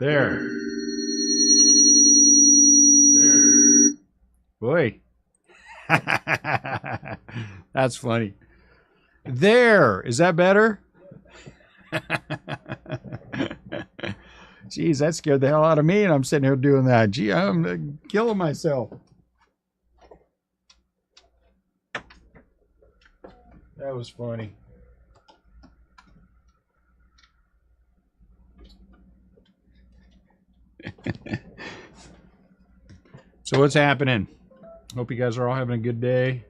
There. There. Boy. That's funny. There. Is that better? Jeez, that scared the hell out of me, and I'm sitting here doing that. Gee, I'm killing myself. That was funny. So what's happening? Hope you guys are all having a good day.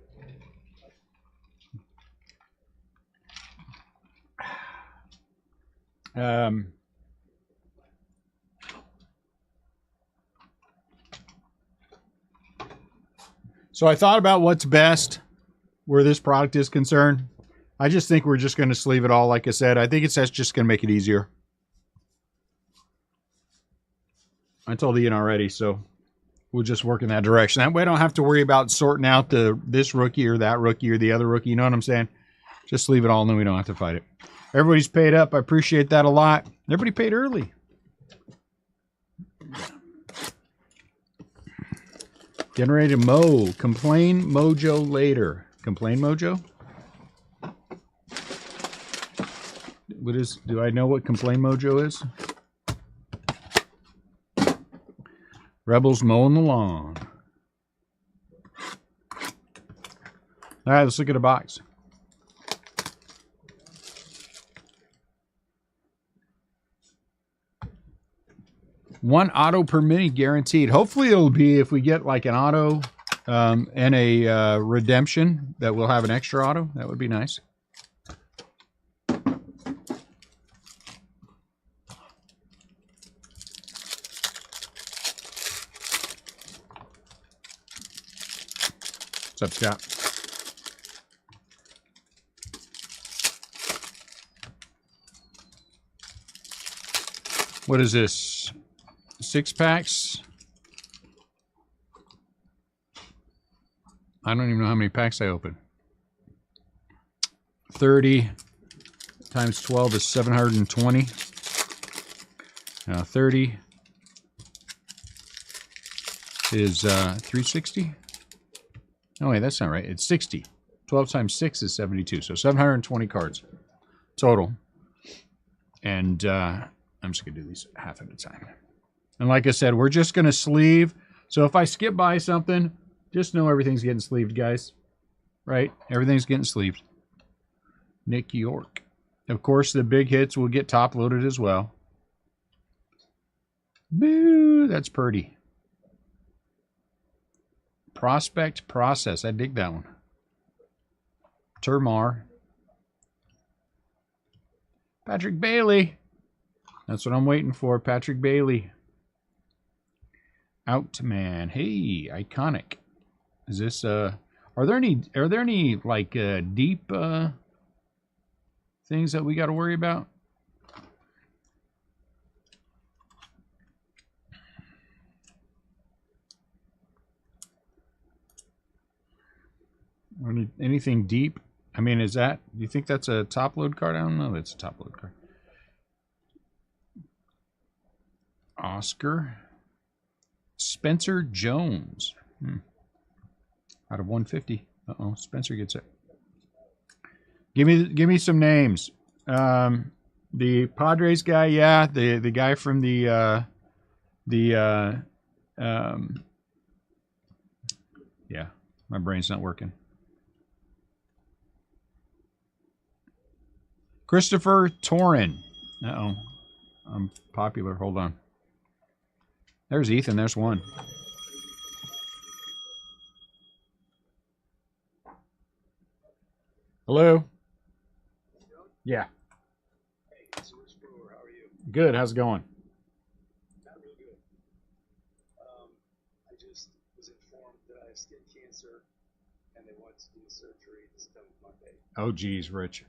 So I thought about what's best where this product is concerned. I just think we're just going to sleeve it all, like I said. I think that's just going to make it easier. I told Ian already, so we'll just work in that direction. That way I don't have to worry about sorting out this rookie or that rookie or the other rookie. You know what I'm saying? Just leave it all and then we don't have to fight it. Everybody's paid up. I appreciate that a lot. Everybody paid early. Getting ready to mow. Complain Mojo later. Complain Mojo? Do I know what Complain Mojo is? Rebels mowing the lawn. All right, let's look at a box. One auto per mini guaranteed. Hopefully it'll be, if we get like an auto and a redemption, that we'll have an extra auto. That would be nice. What's up, Scott? What is this? 6 packs? I don't even know how many packs I opened. 30 times 12 is 720. 30 is 360. No, wait, that's not right. It's 60. 12 times 6 is 72. So 720 cards total. And I'm just going to do these half at a time. And like I said, we're just going to sleeve. So if I skip by something, just know everything's getting sleeved, guys. Right? Everything's getting sleeved. Nick York. Of course, the big hits will get top loaded as well. Boo! That's pretty. Prospect Process. I dig that one. Termar. Patrick Bailey. That's what I'm waiting for. Patrick Bailey. Outman. Hey, iconic. Is this are there any like deep things that we got to worry about? Anything deep? I mean, do you think that's a top load card? I don't know. That's a top load card. Oscar. Spencer Jones. Out of 150. Uh-oh, Spencer gets it. Give me some names. The Padres guy, yeah. The guy from yeah, my brain's not working. Christopher Torrin. Uh-oh. I'm popular. Hold on. There's Ethan. There's one. Hello? Yeah. Hey, it's Rich Brewer. How are you? Good. How's it going? Not real good. I just was informed that I have skin cancer, and they want to do the surgery this coming Monday. Oh, geez, Rich.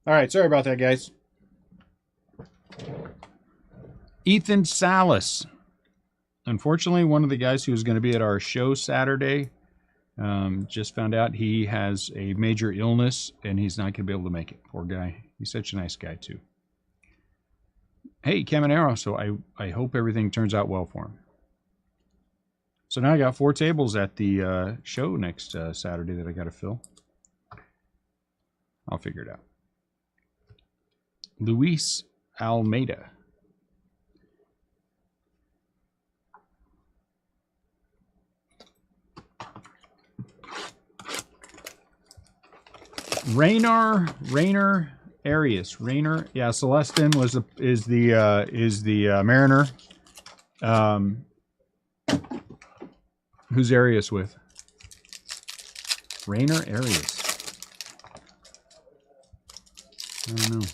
All right, sorry about that, guys. Ethan Salas. Unfortunately, one of the guys who was going to be at our show Saturday just found out he has a major illness and he's not going to be able to make it. Poor guy. He's such a nice guy, too. Hey, Caminero. So I hope everything turns out well for him. So now I got 4 tables at the show next Saturday that I got to fill. I'll figure it out. Luis Almeida. Rainer Arias. Rainer, yeah, Celestin is the Mariner. Who's Arias with? Rainer Arias. I don't know.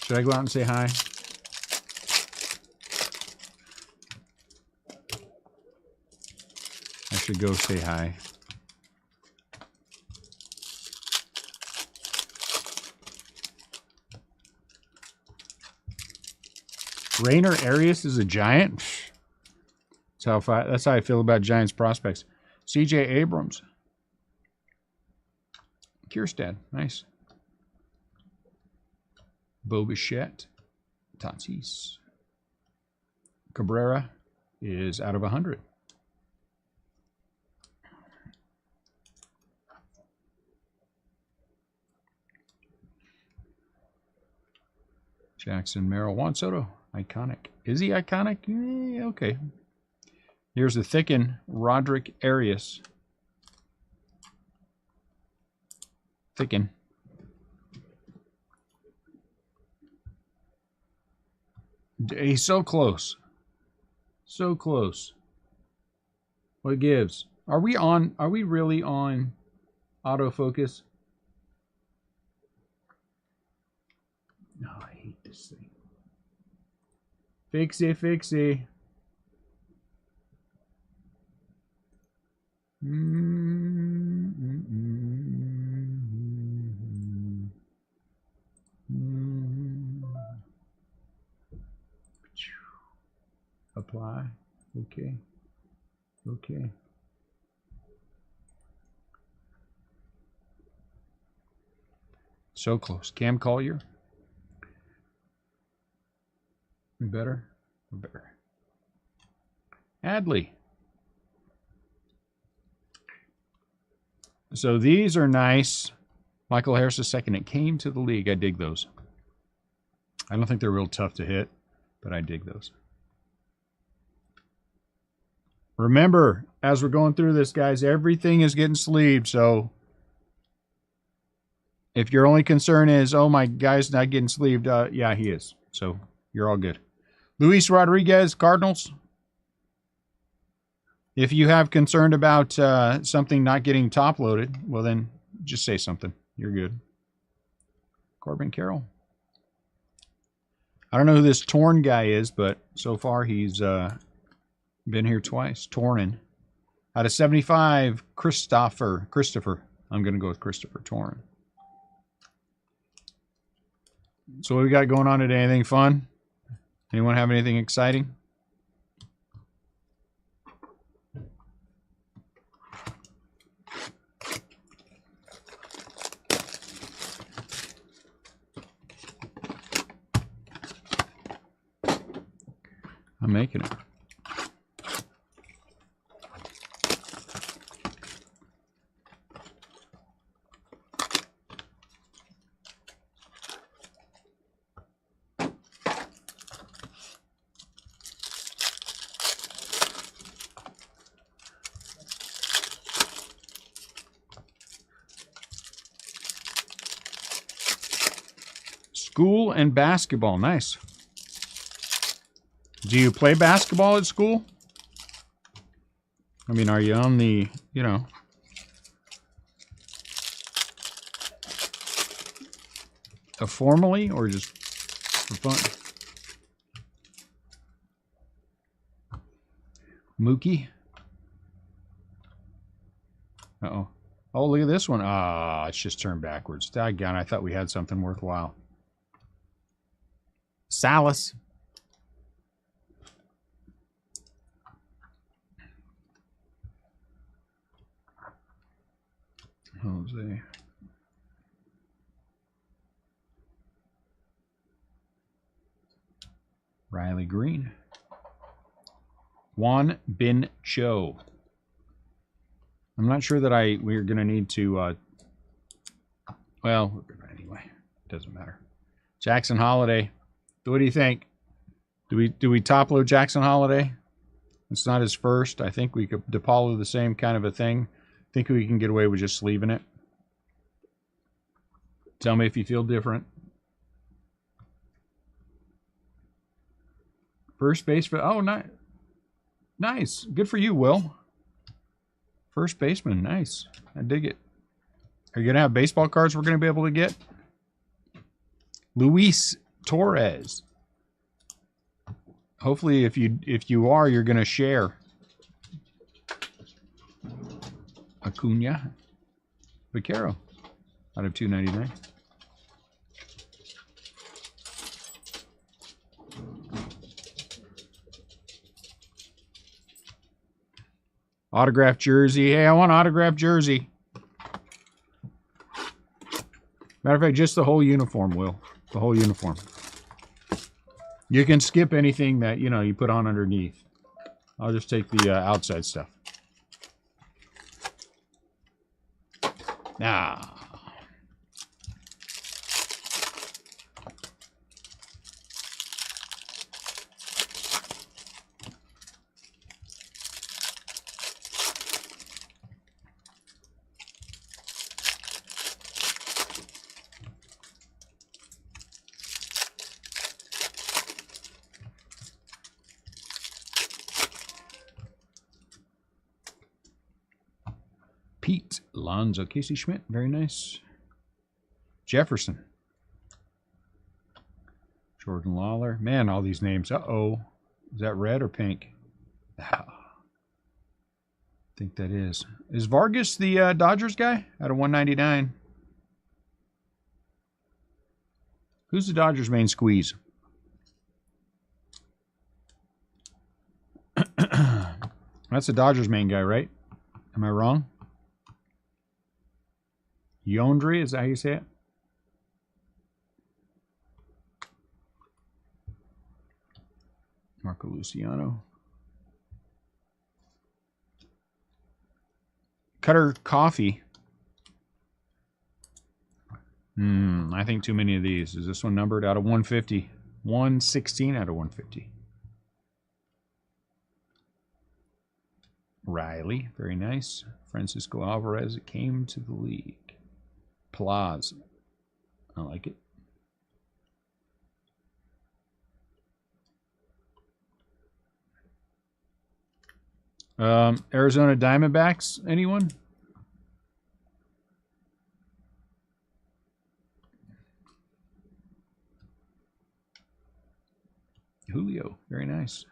Should I go out and say hi? I should go say hi. Rainer Arias is a Giant. That's how I feel about Giants prospects. C.J. Abrams. Kierstad, nice. Bo Bichette. Tatis. Cabrera is out of 100. Jackson Merrill. Juan Soto. Iconic. Is he iconic? Okay. Here's the thicken. Roderick Arias. Thicken. He's so close. So close. What gives? Are we really on autofocus? No, I hate this thing. Fixie, fixie. Apply. Okay. Okay. So close. Cam Collier. Better. Better. Adley. So these are nice. Michael Harris II. It came to the league. I dig those. I don't think they're real tough to hit, but I dig those. Remember, as we're going through this, guys, everything is getting sleeved. So if your only concern is, oh, my guy's not getting sleeved, yeah, he is. So you're all good. Luis Rodriguez, Cardinals. If you have concern about something not getting top loaded, well, then just say something. You're good. Corbin Carroll. I don't know who this Torn guy is, but so far he's been here twice. Tornin. Out of 75, Christopher. I'm going to go with Christopher Torn. So what we got going on today? Anything fun? Anyone have anything exciting? I'm making it. School and basketball. Nice. Do you play basketball at school? I mean, are you on the, formally or just for fun? Mookie. Uh-oh. Oh, look at this one. Ah, it's just turned backwards. Daggone, I thought we had something worthwhile. Salas. Jose. Riley Green. Juan Bin Cho. I'm not sure that we're going to need to, well, we're going to anyway. Doesn't matter. Jackson Holiday. What do you think? Do we top load Jackson Holiday? It's not his first. I think we could DePaulo the same kind of a thing. I think we can get away with just leaving it. Tell me if you feel different. First base for, oh, nice. Good for you, Will. First baseman, nice. I dig it. Are you going to have baseball cards we're going to be able to get? Luis Torres. Hopefully, if you are, you're going to share. Acuna. Vaquero. Out of $2.99. Autographed jersey. Hey, I want autographed jersey. Matter of fact, just the whole uniform, Will. The whole uniform. You can skip anything that, you put on underneath. I'll just take the outside stuff. Ah. Pete Alonso, Casey Schmidt, very nice. Jefferson. Jordan Lawler. Man, all these names. Uh-oh. Is that red or pink? I think that is. Is Vargas the Dodgers guy? Out of 199. Who's the Dodgers' main squeeze? That's the Dodgers' main guy, right? Am I wrong? Yondre, is that how you say it? Marco Luciano. Cutter Coffee. I think too many of these. Is this one numbered out of 150? 116 out of 150. Riley, very nice. Francisco Alvarez, it came to the league. Plaz. I like it. Arizona Diamondbacks, anyone? Julio, very nice.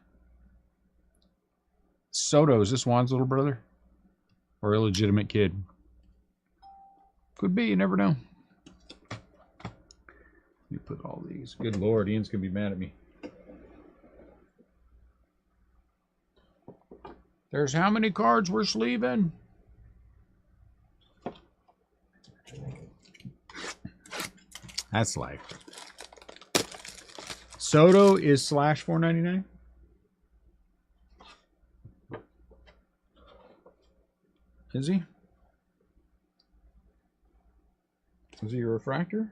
Soto, is this Juan's little brother? Or illegitimate kid? Could be, you never know. Let me put all these. Good Lord, Ian's going to be mad at me. There's how many cards we're sleeving? That's life. Soto is /499. Is he? Is he a refractor?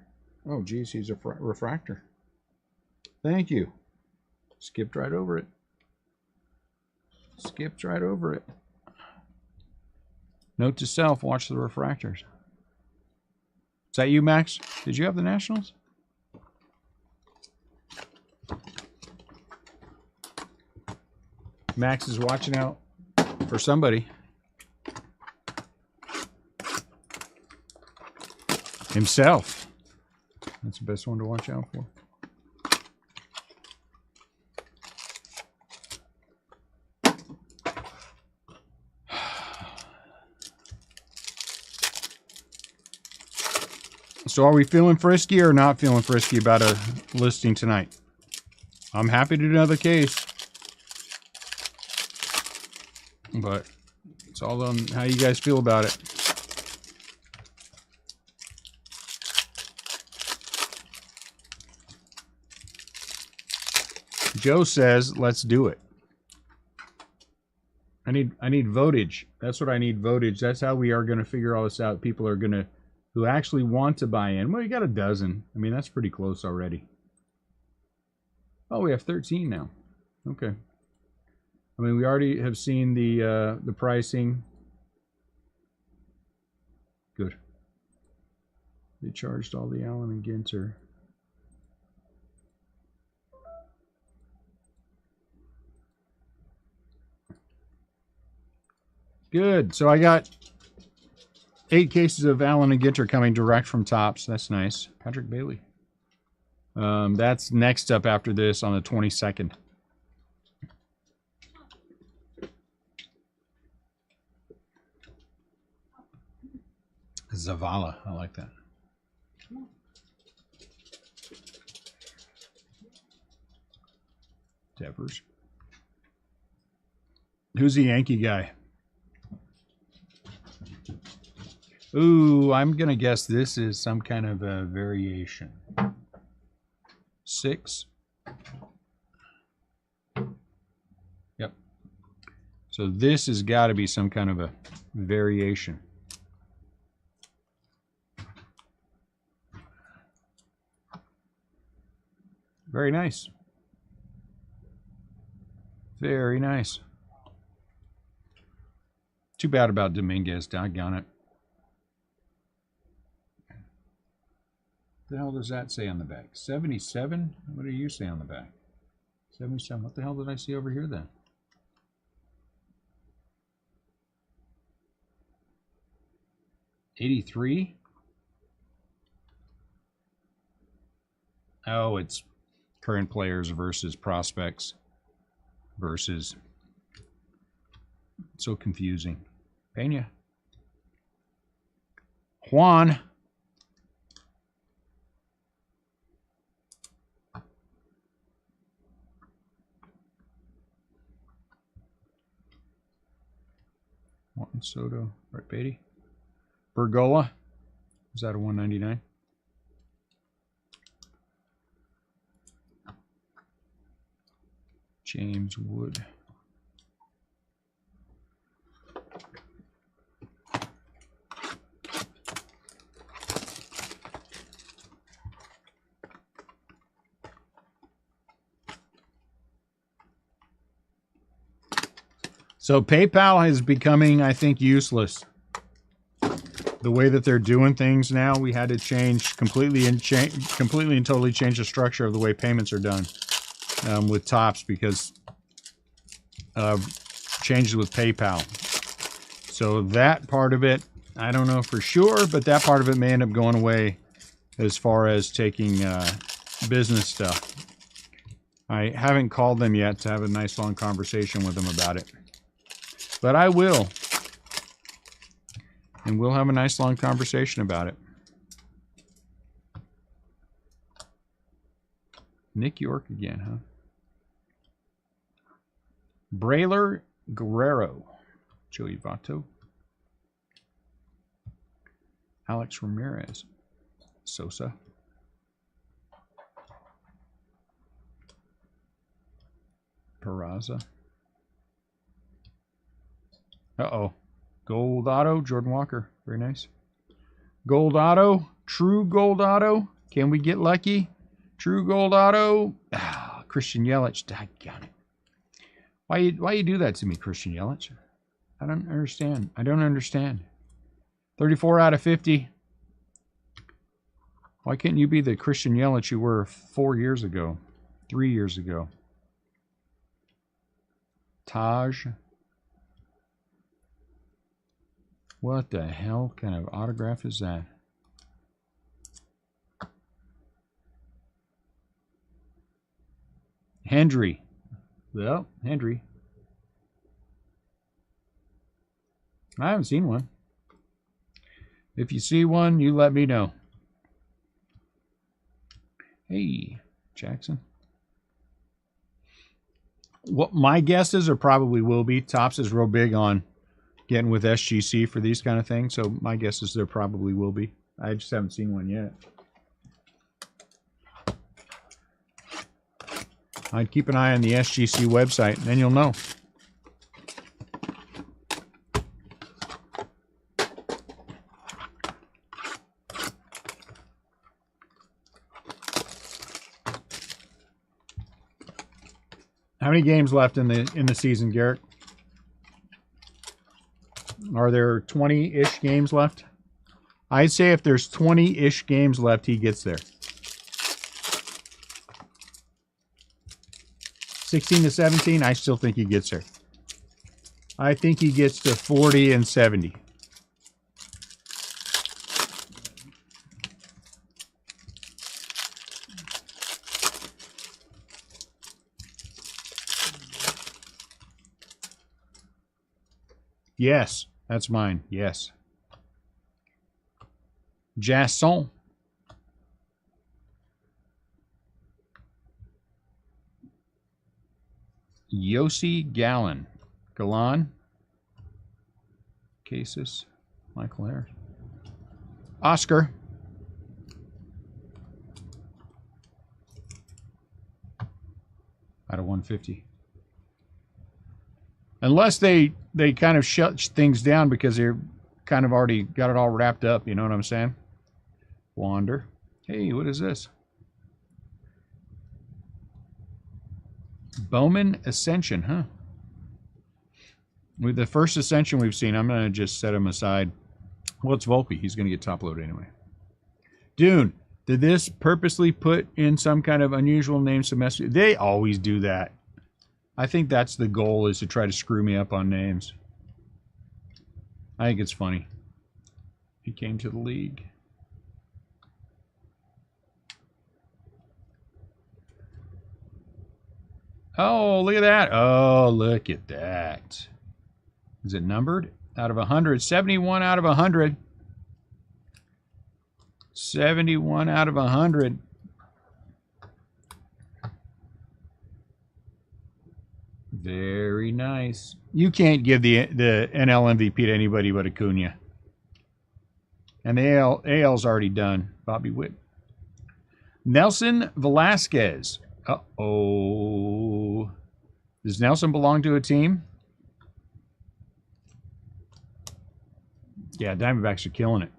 Oh, geez, he's a refractor. Thank you. Skipped right over it. Skipped right over it. Note to self, watch the refractors. Is that you, Max? Did you have the Nationals? Max is watching out for somebody. Himself. That's the best one to watch out for. So are we feeling frisky or not feeling frisky about a listing tonight? I'm happy to do another case. But it's all on how you guys feel about it. Joe says, let's do it. I need votage. That's what I need, votage. That's how we are going to figure all this out. People are going to, who actually want to buy in. Well, you got a dozen. I mean, that's pretty close already. Oh, we have 13 now. Okay. I mean, we already have seen the pricing. Good. They charged all the Allen and Ginter. Good. So I got 8 cases of Allen and Ginter coming direct from Topps. That's nice. Patrick Bailey. That's next up after this on the 22nd. Zavala. I like that. Devers. Who's the Yankee guy? Ooh, I'm going to guess this is some kind of a variation. 6. Yep. So this has got to be some kind of a variation. Very nice. Very nice. Too bad about Dominguez, doggone it. What the hell does that say on the back? 77? What do you say on the back? 77. What the hell did I see over here then? $83? Oh, it's current players versus prospects versus. So confusing. Pena. Juan. Juan Soto. Right, Beatty. Bergola. Is that a 199? James Wood. So PayPal is becoming, I think, useless. The way that they're doing things now, we had to change completely and totally change the structure of the way payments are done with Topps because of changes with PayPal. So that part of it, I don't know for sure, but that part of it may end up going away as far as taking business stuff. I haven't called them yet to have a nice long conversation with them about it. But I will. And we'll have a nice long conversation about it. Nick York again, huh? Brailer Guerrero. Joey Votto. Alex Ramirez. Sosa. Peraza. Uh-oh. Gold auto, Jordan Walker. Very nice. Gold auto, true gold auto. Can we get lucky? True gold auto. Ah, Christian Yelich. Doggone it. Why you do that to me, Christian Yelich? I don't understand. I don't understand. 34 out of 50. Why can't you be the Christian Yelich you were 4 years ago? 3 years ago? Taj. What the hell kind of autograph is that? Hendry. Well, Hendry. I haven't seen one. If you see one, you let me know. Hey, Jackson. What my guess is, or probably will be, Topps is real big on getting with SGC for these kind of things. So my guess is there probably will be. I just haven't seen one yet. I'd keep an eye on the SGC website, and then you'll know. How many games left in the season, Garrett? Are there 20-ish games left? I'd say if there's 20-ish games left, he gets there. 16 to 17, I still think he gets there. I think he gets to 40 and 70. Yes, that's mine. Yes. Jasson. Yossi Gallon. Galan. Cases. Michael Harris. Oscar. Out of 150. Unless they kind of shut things down because they're kind of already got it all wrapped up. You know what I'm saying? Wander. Hey, what is this? Bowman Ascension, huh? With the first Ascension we've seen, I'm going to just set him aside. Well, it's Volpe. He's going to get top loaded anyway. Dune, did this purposely put in some kind of unusual name semester? They always do that. I think that's the goal, is to try to screw me up on names. I think it's funny. He came to the league. Oh, look at that. Oh, look at that. Is it numbered? Out of 100. 71 out of 100. 71 out of 100. Very nice. You can't give the NL MVP to anybody but Acuna. And the AL's already done. Bobby Witt. Nelson Velasquez. Uh-oh. Does Nelson belong to a team? Yeah, Diamondbacks are killing it.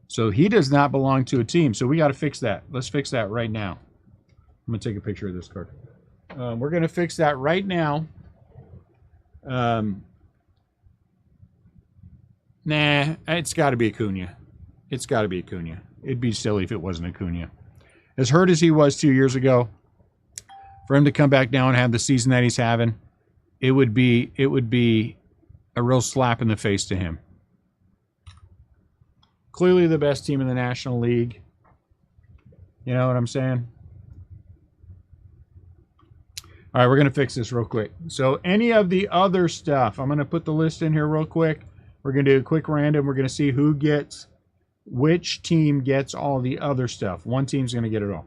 So he does not belong to a team. So we got to fix that. Let's fix that right now. I'm going to take a picture of this card. We're going to fix that right now. Nah, it's got to be Acuna. It's got to be Acuna. It'd be silly if it wasn't Acuna. As hurt as he was 2 years ago, for him to come back now and have the season that he's having, it would be a real slap in the face to him. Clearly the best team in the National League. You know what I'm saying? All right, we're going to fix this real quick. So any of the other stuff, I'm going to put the list in here real quick. We're going to do a quick random. We're going to see who gets, which team gets all the other stuff. One team's going to get it all.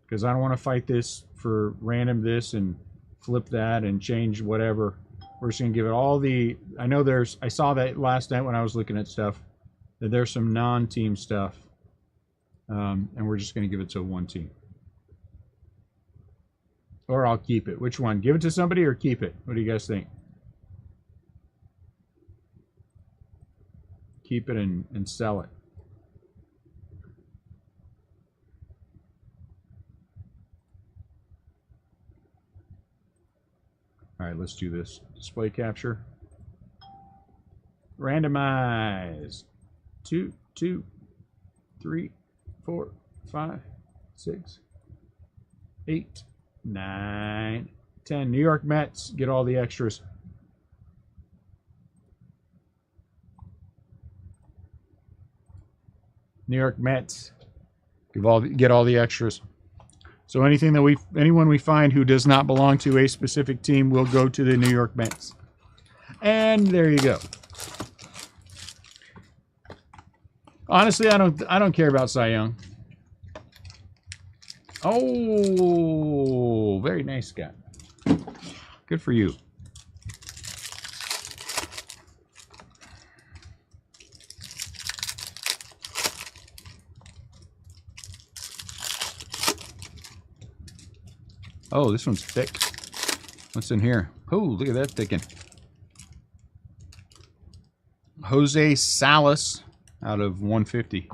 Because I don't want to fight this for random this and flip that and change whatever. We're just going to give it all the, I know I saw that last night when I was looking at stuff, that there's some non-team stuff. And we're just going to give it to one team. Or I'll keep it. Which one? Give it to somebody or keep it? What do you guys think? Keep it and sell it. All right, let's do this. Display capture. Randomize. 2, 2, 3, 4, 5, 6, 8, 9, 10. New York Mets get all the extras. New York Mets get all the extras. So anyone we find who does not belong to a specific team will go to the New York Mets. And there you go. Honestly, I don't care about Cy Young. Oh, very nice, Scott. Good for you. Oh, this one's thick. What's in here? Oh, look at that thickin'. Jose Salas out of 150.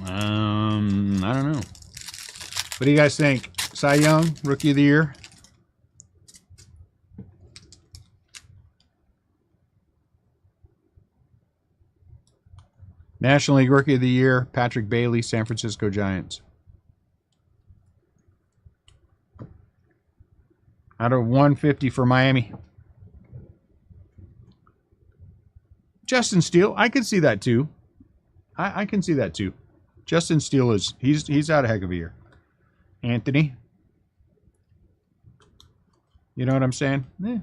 I don't know. What do you guys think? Cy Young, Rookie of the Year? National League Rookie of the Year, Patrick Bailey, San Francisco Giants. Out of 150 for Miami. Justin Steele, I could see that too. I can see that too. Justin Steele he's out a heck of a year. Anthony. You know what I'm saying? Yeah.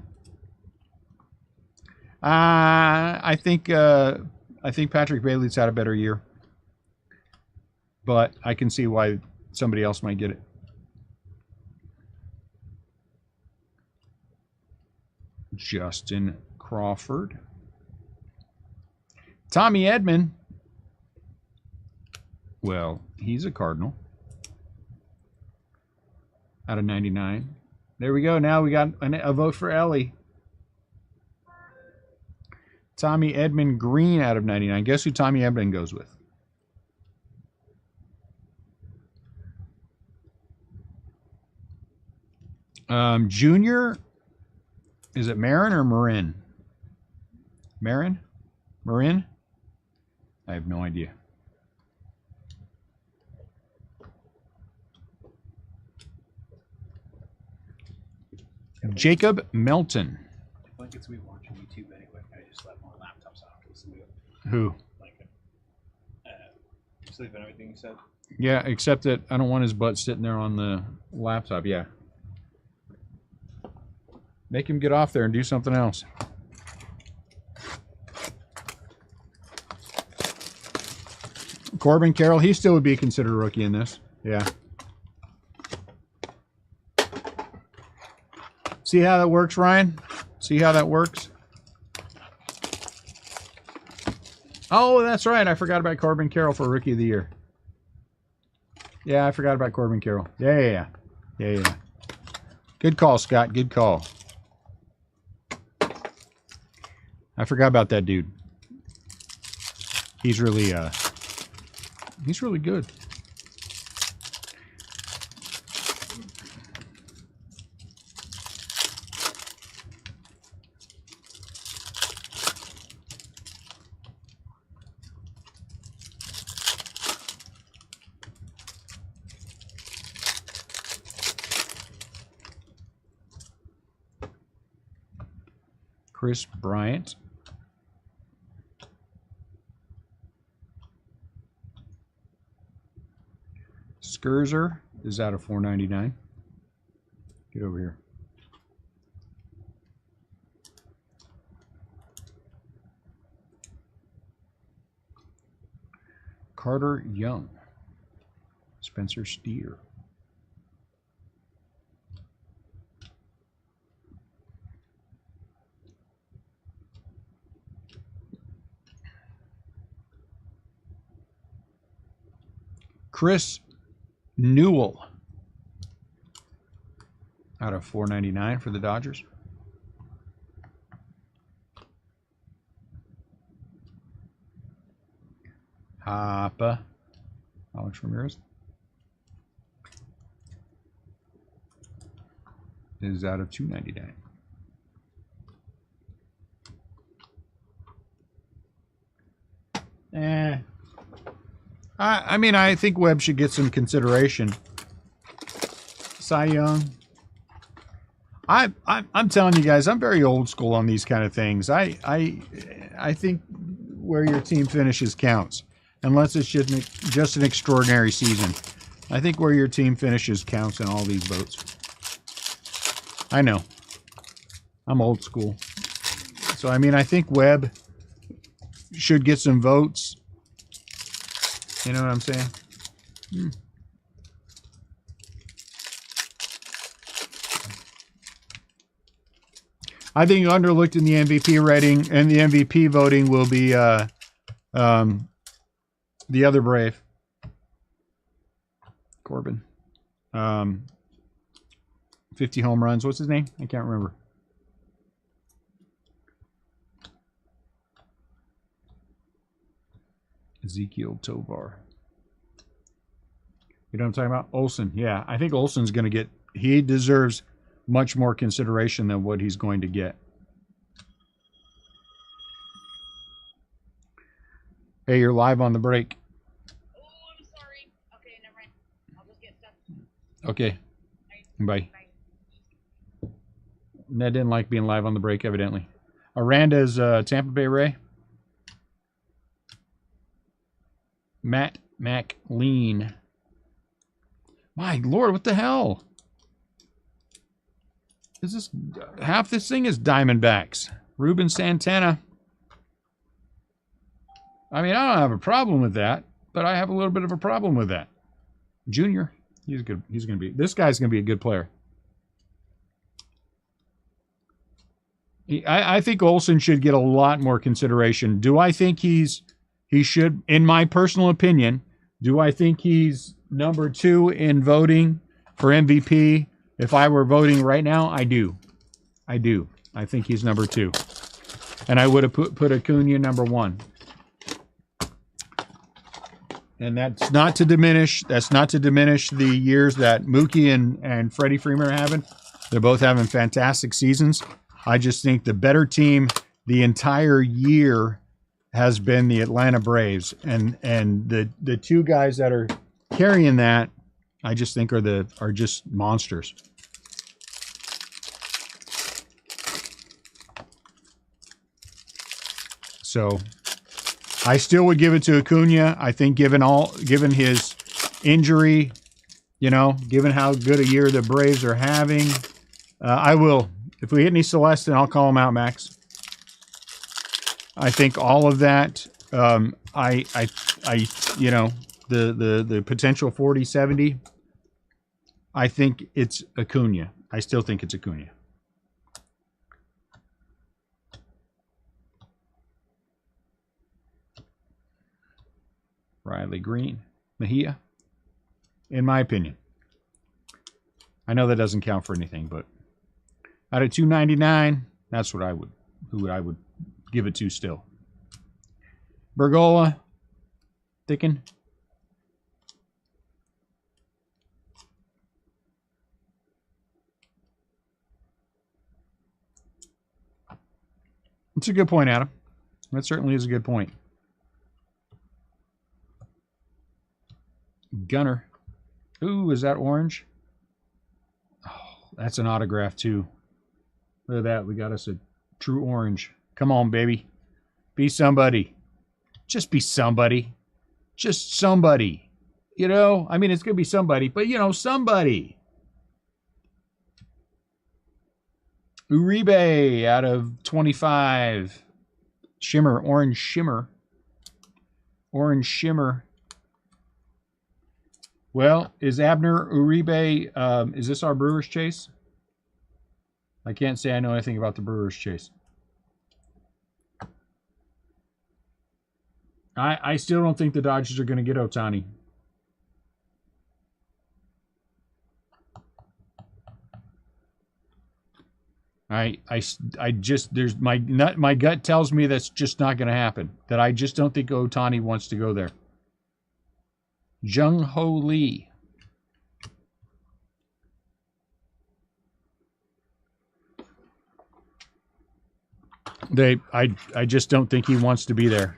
I think Patrick Bailey's had a better year. But I can see why somebody else might get it. Justin Crawford. Tommy Edman. Well, he's a Cardinal. Out of 99. There we go. Now we got a vote for Ellie. Tommy Edman Green out of 99. Guess who Tommy Edman goes with? Junior. Is it Marin or Marin? Marin? Marin? I have no idea. Jacob Melton. I feel like it's me watching YouTube anyway. I just let more laptops on to listen to it. Who? Like, sleep and everything you said. Yeah, except that I don't want his butt sitting there on the laptop. Yeah. Make him get off there and do something else. Corbin Carroll, he still would be considered a rookie in this. Yeah. See how that works, Ryan? See how that works? Oh, that's right. I forgot about Corbin Carroll for Rookie of the Year. Yeah, I forgot about Corbin Carroll. Yeah. Good call, Scott. Good call. I forgot about that dude. He's really good. Chris Bryant. Scherzer is out of 499. Get over here. Carter Young. Spencer Steer. Chris Newell out of 499 for the Dodgers. Hoppa. Alex Ramirez is out of 299. I mean, I think Webb should get some consideration. Cy Young. I'm telling you guys, I'm very old school on these kind of things. I think where your team finishes counts. unless it's just an extraordinary season. I think where your team finishes counts in all these votes. I know. I'm old school. So, I mean, I think Webb should get some votes. You know what I'm saying? I think underlooked in the MVP rating and the MVP voting will be the other Brave. Corbin. 50 home runs. What's his name? I can't remember. Ezekiel Tovar. You know what I'm talking about? Olsen. Yeah, I think Olsen's going to get... He deserves much more consideration than what he's going to get. Hey, you're live on the break. Oh, I'm sorry. Okay, never mind. I'll just get stuff. Okay. Bye. Ned didn't like being live on the break, evidently. Aranda's Tampa Bay Ray. Matt McLean. My Lord, what the hell? Is this half this thing is Diamondbacks? Ruben Santana. I mean, I don't have a problem with that, but I have a little bit of a problem with that. Junior, he's good. He's going to be. This guy's going to be a good player. I think Olsen should get a lot more consideration. Do I think he should, in my personal opinion, do I think he's number 2 in voting for MVP? If I were voting right now, I do. I do. I think he's number 2. And I would have put Acuna number 1. And that's not to diminish the years that Mookie and Freddie Freeman are having. They're both having fantastic seasons. I just think the better team the entire year has been the Atlanta Braves, and the two guys that are carrying that, I just think are just monsters. So I still would give it to Acuna. I think given his injury, given how good a year the Braves are having, I will. If we hit any Celeste, I'll call him out, Max. I think all of that, the potential 40-70, I think it's Acuna. I still think it's Acuna. Riley Green. Mejia. In my opinion. I know that doesn't count for anything, but out of 299, that's what who I would give it to still. Bergola. Thicken. It's a good point, Adam. That certainly is a good point. Gunner. Ooh, is that orange? Oh, that's an autograph too. Look at that. We got us a true orange. Come on, baby. Be somebody. Just be somebody. Just somebody. I mean, it's going to be somebody, but, somebody. Uribe out of 25. Shimmer. Orange shimmer. Orange shimmer. Well, is Abner Uribe, is this our Brewers Chase? I can't say I know anything about the Brewers Chase. I still don't think the Dodgers are going to get Ohtani. I just, my gut tells me that's just not going to happen. That I just don't think Ohtani wants to go there. Jung Ho Lee. I just don't think he wants to be there.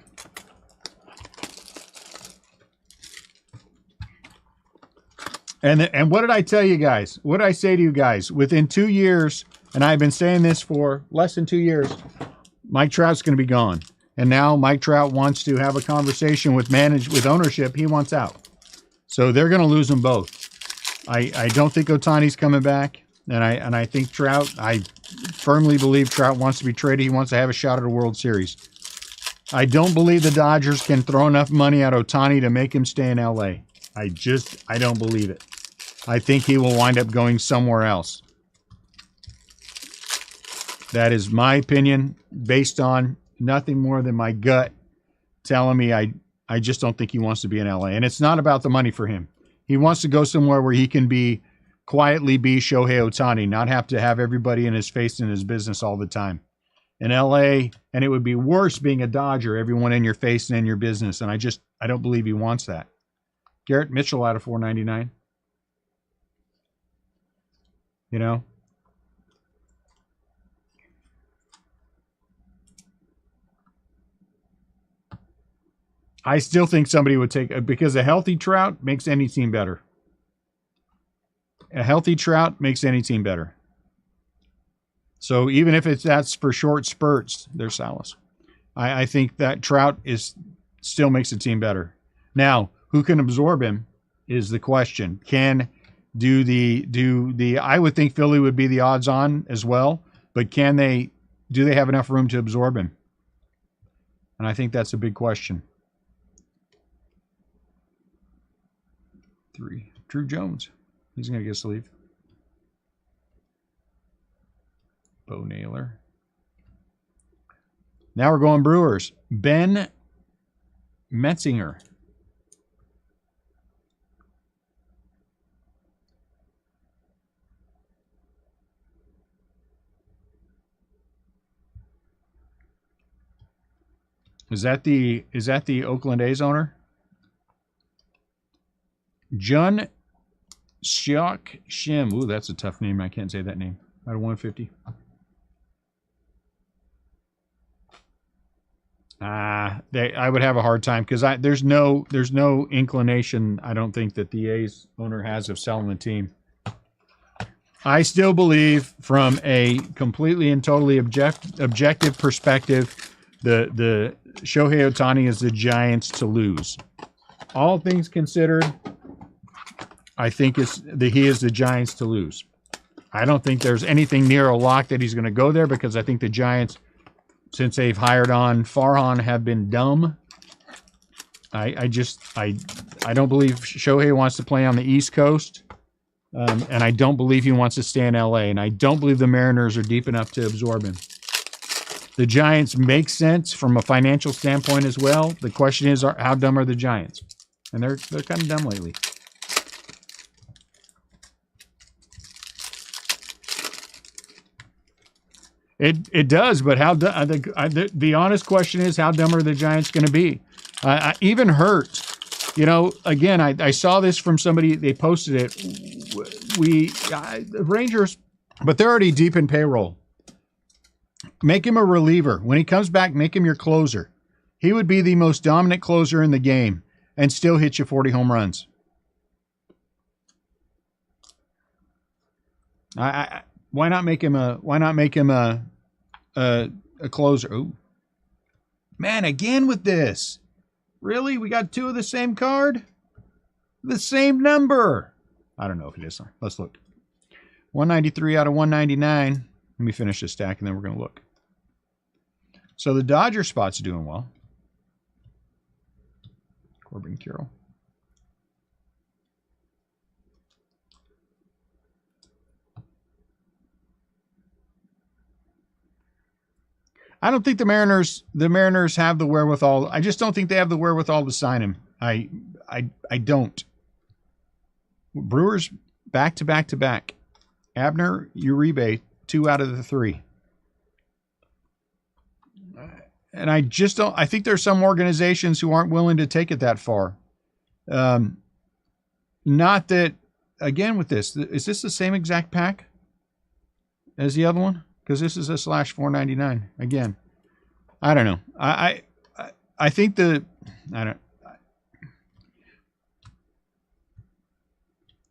And what did I tell you guys? What did I say to you guys? Within 2 years, and I've been saying this for less than 2 years, Mike Trout's going to be gone. And now Mike Trout wants to have a conversation with ownership. He wants out. So they're going to lose them both. I don't think Ohtani's coming back. And I think Trout, I firmly believe Trout wants to be traded. He wants to have a shot at a World Series. I don't believe the Dodgers can throw enough money at Ohtani to make him stay in LA. I don't believe it. I think he will wind up going somewhere else. That is my opinion based on nothing more than my gut telling me I just don't think he wants to be in LA. And it's not about the money for him. He wants to go somewhere where he can quietly be Shohei Ohtani, not have to have everybody in his face in his business all the time. In LA, and it would be worse being a Dodger, everyone in your face and in your business. And I don't believe he wants that. Garrett Mitchell out of 499. You know? I still think somebody would take, because a healthy Trout makes any team better. A healthy Trout makes any team better. So even if that's for short spurts, there's Salas. I think that Trout still makes the team better. Now, who can absorb him is the question. I would think Philly would be the odds on as well, but do they have enough room to absorb him? And I think that's a big question. 3, Drew Jones. He's going to get us to leave. Bo Naylor. Now we're going Brewers. Ben Metzinger. Is that the Oakland A's owner? Jun Seok Shim. Ooh, that's a tough name. I can't say that name. Out of 150. I would have a hard time because there's no inclination, I don't think, that the A's owner has of selling the team. I still believe, from a completely and totally objective perspective, the Shohei Ohtani is the Giants to lose. All things considered, I think he is the Giants to lose. I don't think there's anything near a lock that he's going to go there, because I think the Giants, since they've hired on Farhan, have been dumb. I don't believe Shohei wants to play on the East Coast, and I don't believe he wants to stay in LA, and I don't believe the Mariners are deep enough to absorb him. The Giants make sense from a financial standpoint as well. The question is, how dumb are the Giants? And they're kind of dumb lately. It does, but the honest question is, how dumb are the Giants going to be? Even Hurt, again, I saw this from somebody, they posted it. The Rangers, but they're already deep in payroll. Make him a reliever. When he comes back, make him your closer. He would be the most dominant closer in the game and still hit you 40 home runs. Why not make him a closer? Ooh. Man, again with this. Really? We got two of the same card? The same number. I don't know if it is. Let's look. 193 out of 199. Let me finish this stack and then we're going to look. So the Dodger spot's doing well. Corbin Carroll. I don't think the Mariners have the wherewithal. I just don't think they have the wherewithal to sign him. I don't. Brewers back to back to back. Abner Uribe 2 out of the 3. And I just don't. I think there's some organizations who aren't willing to take it that far. Not that, again, with this, is this the same exact pack as the other one? Because this is a /499 again. I don't know. I think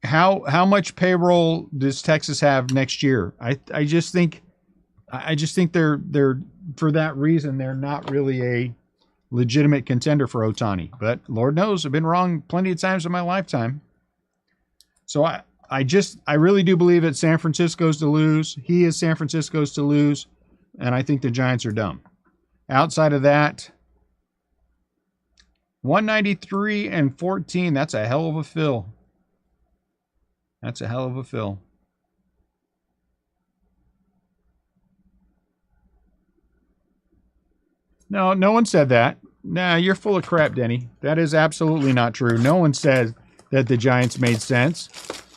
how much payroll does Texas have next year? I just think they're for that reason, they're not really a legitimate contender for Ohtani. But Lord knows, I've been wrong plenty of times in my lifetime. So I really do believe that San Francisco's to lose. He is San Francisco's to lose. And I think the Giants are dumb. Outside of that, 193 and 14. That's a hell of a fill. That's a hell of a fill. No, no one said that. Nah, you're full of crap, Denny. That is absolutely not true. No one said that the Giants made sense.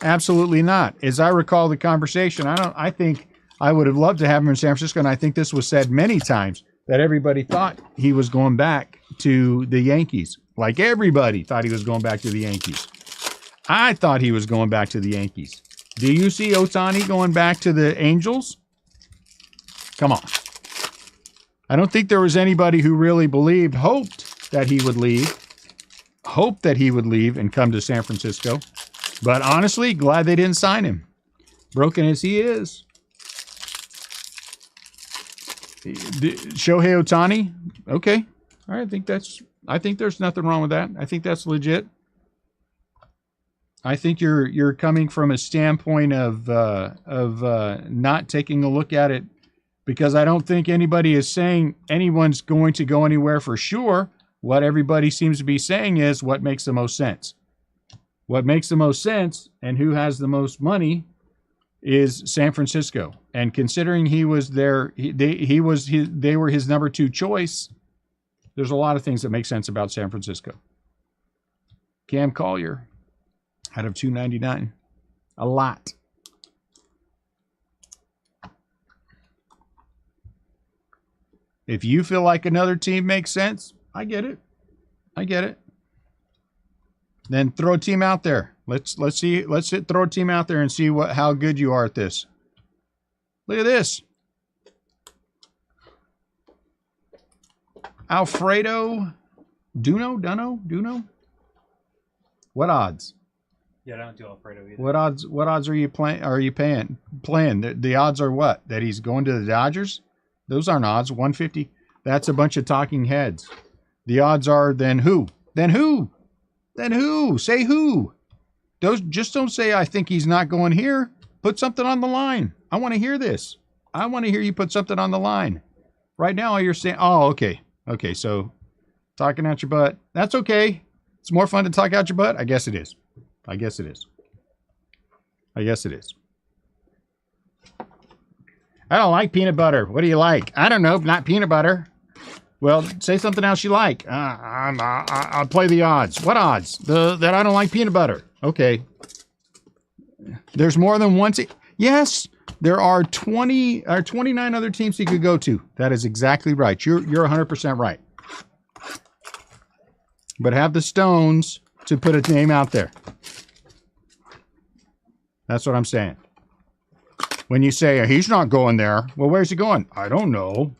Absolutely not. As I recall the conversation, I think I would have loved to have him in San Francisco, and I think this was said many times that everybody thought he was going back to the Yankees. Like everybody thought he was going back to the Yankees. I thought he was going back to the Yankees. Do you see Ohtani going back to the Angels? Come on. I don't think there was anybody who really hoped that he would leave and come to San Francisco. But honestly, glad they didn't sign him. Broken as he is. Shohei Ohtani? Okay. All right, I think there's nothing wrong with that. I think that's legit. I think you're coming from a standpoint of not taking a look at it, because I don't think anybody is saying anyone's going to go anywhere for sure. What everybody seems to be saying is what makes the most sense. What makes the most sense and who has the most money is San Francisco. And considering he was there, they were his number 2 choice. There's a lot of things that make sense about San Francisco. Cam Collier out of 299. A lot. If you feel like another team makes sense, I get it. I get it. Then throw a team out there. Let's throw a team out there and see how good you are at this. Look at this. Alfredo Duno? What odds? Yeah, I don't do Alfredo either. What odds are you playing? The odds are what? That he's going to the Dodgers? Those aren't odds. 150. That's a bunch of talking heads. The odds are then who? Then who? Then who? Say who. Just don't say I think he's not going here. Put something on the line. I want to hear this. I want to hear you put something on the line. Right now, all you're saying, oh, okay. Okay, so talking out your butt. That's okay. It's more fun to talk out your butt. I guess it is. I guess it is. I guess it is. I don't like peanut butter. What do you like? I don't know. Not peanut butter. Well, say something else you like. I'll play the odds. What odds? That I don't like peanut butter. Okay. There's more than one team. Yes, there are 29 other teams you could go to. That is exactly right. You're 100% right. But have the stones to put a name out there. That's what I'm saying. When you say, he's not going there, well, where's he going? I don't know.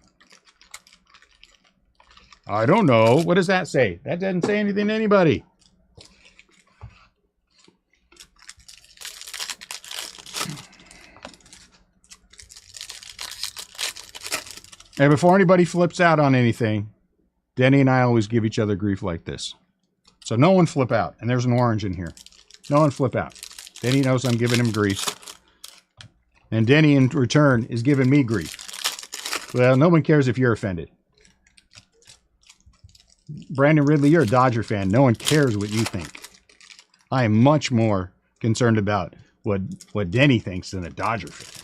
I don't know. What does that say? That doesn't say anything to anybody. And before anybody flips out on anything, Denny and I always give each other grief like this. So no one flip out. And there's an orange in here. No one flip out. Denny knows I'm giving him grief. And Denny, in return, is giving me grief. Well, no one cares if you're offended. Brandon Ridley, you're a Dodger fan. No one cares what you think. I am much more concerned about what Denny thinks than a Dodger fan.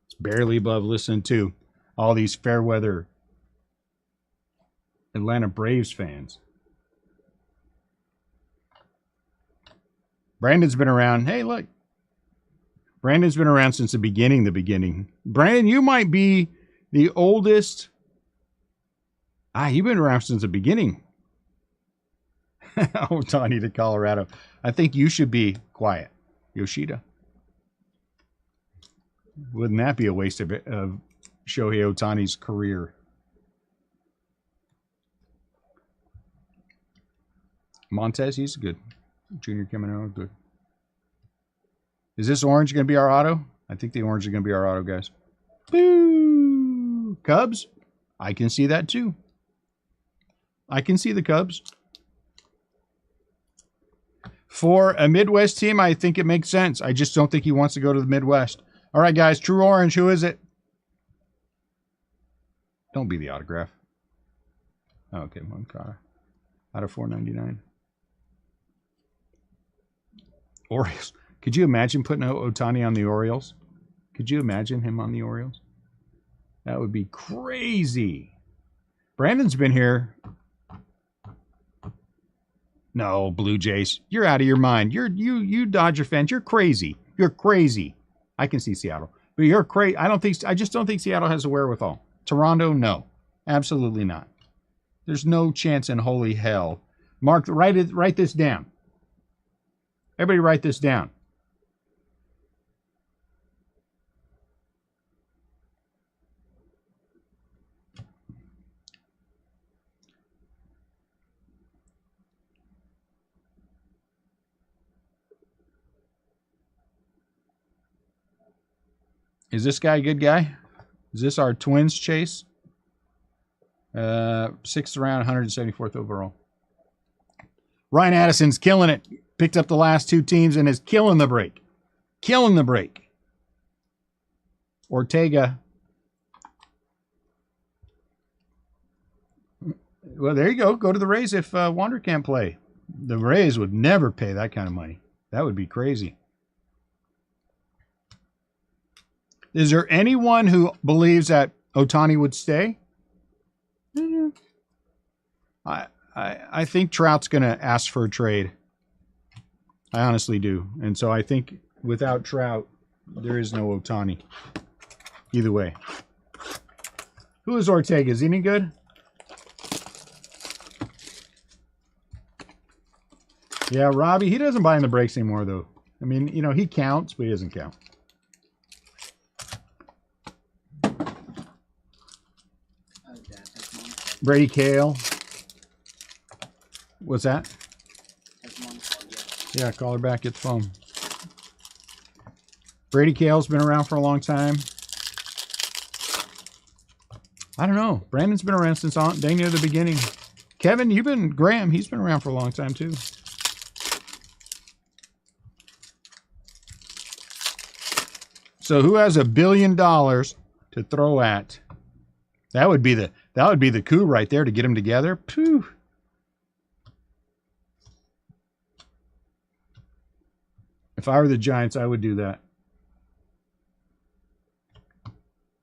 It's barely above listening to all these fair weather Atlanta Braves fans. Brandon's been around. Hey, look. Brandon's been around since the beginning. Brandon, you might be the oldest. You've been around since the beginning. Oh, Tony to Colorado. I think you should be quiet. Yoshida. Wouldn't that be a waste of Shohei Ohtani's career? Montez, he's good. Junior Camino, good. Is this orange going to be our auto? I think the orange is going to be our auto, guys. Boo! Cubs? I can see that too. I can see the Cubs. For a Midwest team, I think it makes sense. I just don't think he wants to go to the Midwest. All right, guys. True Orange. Who is it? Don't be the autograph. Oh, okay, one card out of 499. Orioles. Could you imagine putting Ohtani on the Orioles? Could you imagine him on the Orioles? That would be crazy. Brandon's been here. No, Blue Jays. You're out of your mind. You Dodger fans. You're crazy. You're crazy. I can see Seattle, but you're crazy. I just don't think Seattle has the wherewithal. Toronto, no, absolutely not. There's no chance in holy hell. Mark, write this down. Everybody, write this down. Is this guy a good guy? Is this our Twins chase? 6th round, 174th overall. Ryan Addison's killing it. Picked up the last 2 teams and is killing the break. Killing the break. Ortega. Well, there you go. Go to the Rays if Wander can't play. The Rays would never pay that kind of money. That would be crazy. Is there anyone who believes that Ohtani would stay? I think Trout's going to ask for a trade. I honestly do. And so I think without Trout, there is no Ohtani. Either way. Who is Ortega? Is he any good? Yeah, Robbie, he doesn't buy in the breaks anymore, though. I mean, you know, he counts, but he doesn't count. Brady Cale. What's that? Yeah, call her back at the phone. Brady Cale's been around for a long time. I don't know. Brandon's been around since dang near the beginning. Kevin, Graham, he's been around for a long time too. So who has $1 billion to throw at? That would be the coup right there to get them together. Phew. If I were the Giants, I would do that.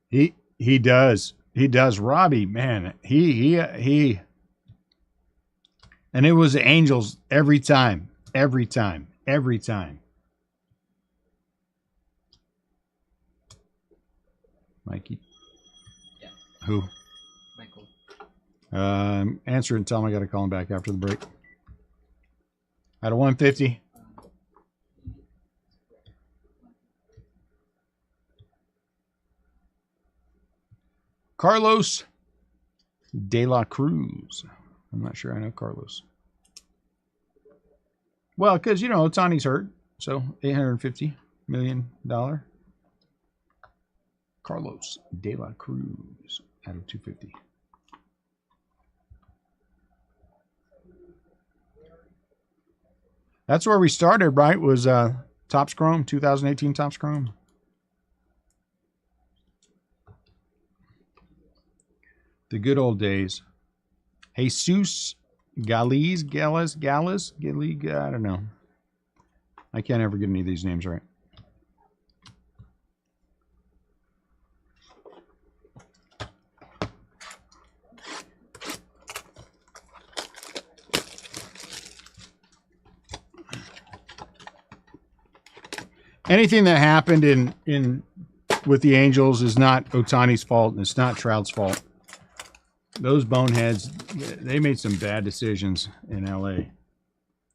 He does. He does. Robbie, man, he and it was the Angels every time. Mikey. Yeah. Who? Michael. Answer and tell him I got to call him back after the break. Out of 150. Carlos De La Cruz. I'm not sure I know Carlos. Well, because, you know, Ohtani's hurt. So, $850 million. Carlos De La Cruz out of 250. That's where we started, right? Was Topps Chrome, 2018 Topps Chrome. The good old days. Jesus Galiz, I don't know. I can't ever get any of these names right. Anything that happened in with the Angels is not Ohtani's fault, and it's not Trout's fault. Those boneheads, they made some bad decisions in L.A.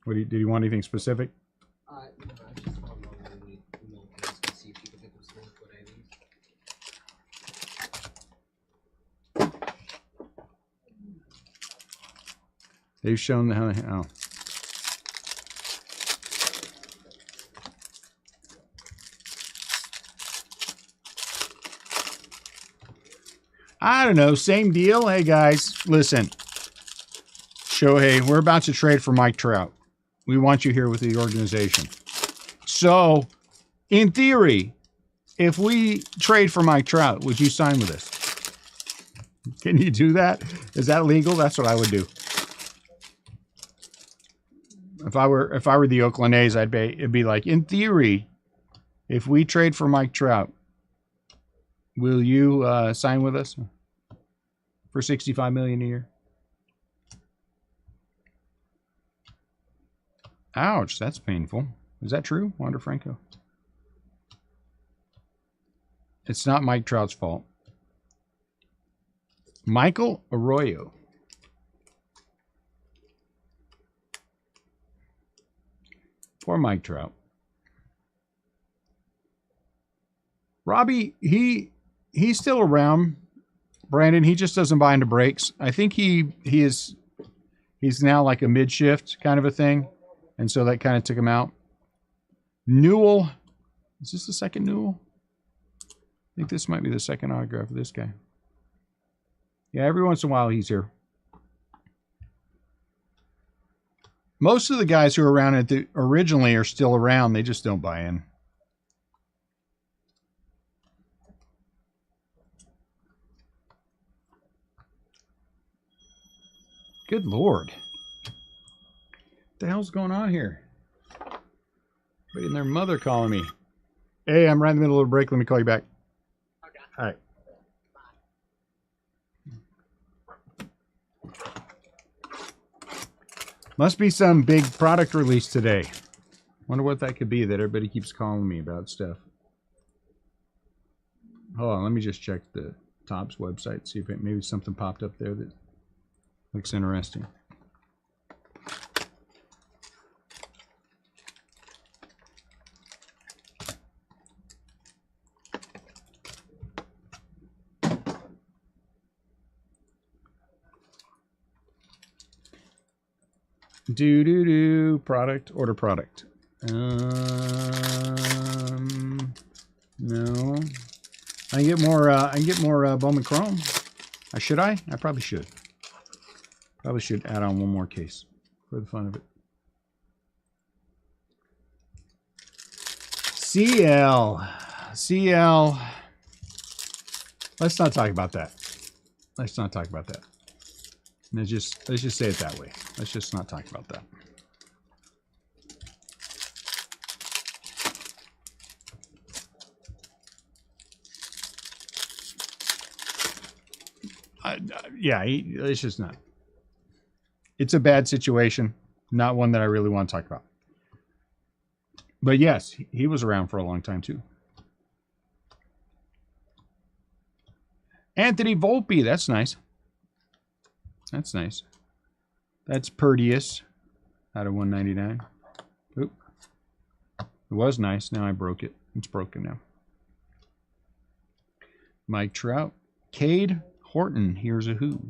Did you want anything specific? I just want to see if you can pick up some what I need. They've shown the oh. I don't know. Same deal. Hey, guys, listen. Shohei, we're about to trade for Mike Trout. We want you here with the organization. So, in theory, if we trade for Mike Trout, would you sign with us? Can you do that? Is that legal? That's what I would do. If I were the Oakland A's, it'd be like, in theory, if we trade for Mike Trout, will you sign with us for $65 million a year? Ouch, that's painful. Is that true, Wander Franco? It's not Mike Trout's fault. Michael Arroyo. Poor Mike Trout. Robbie, he's still around. Brandon, he just doesn't buy into breaks. I think he's now like a mid-shift kind of a thing. And so that kind of took him out. Newell. Is this the second Newell? I think this might be the second autograph of this guy. Yeah, every once in a while he's here. Most of the guys who are around originally are still around. They just don't buy in. Good Lord. What the hell's going on here? Somebody and their mother calling me. Hey, I'm right in the middle of a break. Let me call you back. Okay. All right. Must be some big product release today. Wonder what that could be that everybody keeps calling me about stuff. Hold on, let me just check the Topps website, see if maybe something popped up there that looks interesting. Product, order product. No. I can get more Bowman Chrome. Should I? I probably should. Probably should add on one more case for the fun of it. CL. Let's not talk about that. Let's not talk about that. Let's just say it that way. Let's just not talk about that. Yeah, it's just not. It's a bad situation, not one that I really want to talk about. But yes, he was around for a long time too. Anthony Volpe, that's nice. That's nice. That's Purdius out of 199. Oop. It was nice. Now I broke it. It's broken now. Mike Trout. Cade Horton. Here's a who.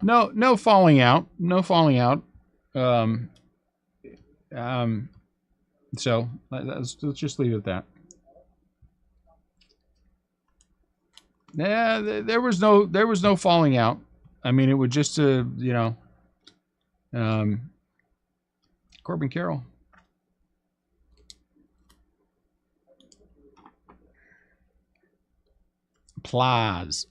No falling out. No falling out. So let's just leave it at that. Yeah, there was no falling out. I mean, it would just Corbin Carroll. Plaz.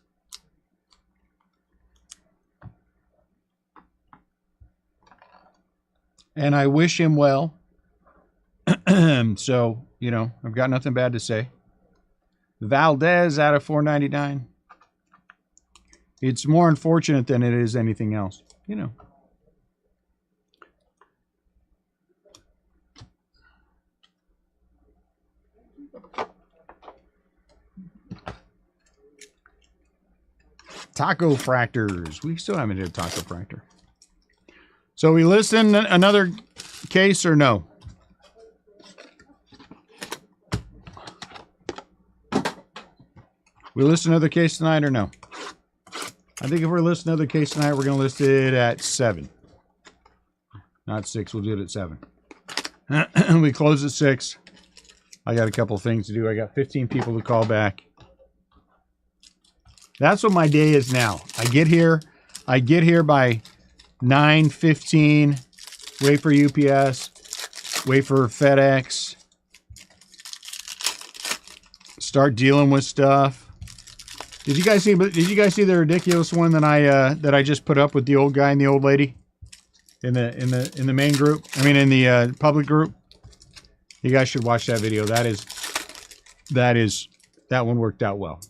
And I wish him well. So, I've got nothing bad to say. Valdez out of 499. It's more unfortunate than it is anything else. Taco fractors. We still haven't did a taco fractor. So we listen another case or no? We list another case tonight or no? I think if we're listing another case tonight, we're going to list it at 7. Not 6. We'll do it at 7. We close at 6. I got a couple things to do. I got 15 people to call back. That's what my day is now. I get here by 9:15. Wait for UPS. Wait for FedEx. Start dealing with stuff. Did you guys see the ridiculous one that I just put up with the old guy and the old lady in the main group? I mean in the public group. You guys should watch that video. That one worked out well.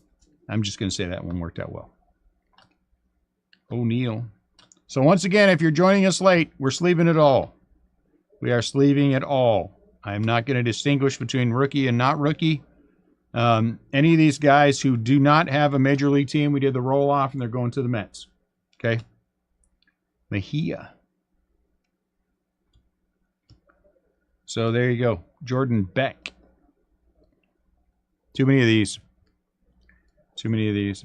I'm just going to say that one worked out well. O'Neill. So once again, if you're joining us late, we're sleeving it all. We are sleeving it all. I'm not going to distinguish between rookie and not rookie. Any of these guys who do not have a major league team, we did the roll off and they're going to the Mets. Okay. Mejia. So there you go. Jordan Beck. Too many of these. Too many of these.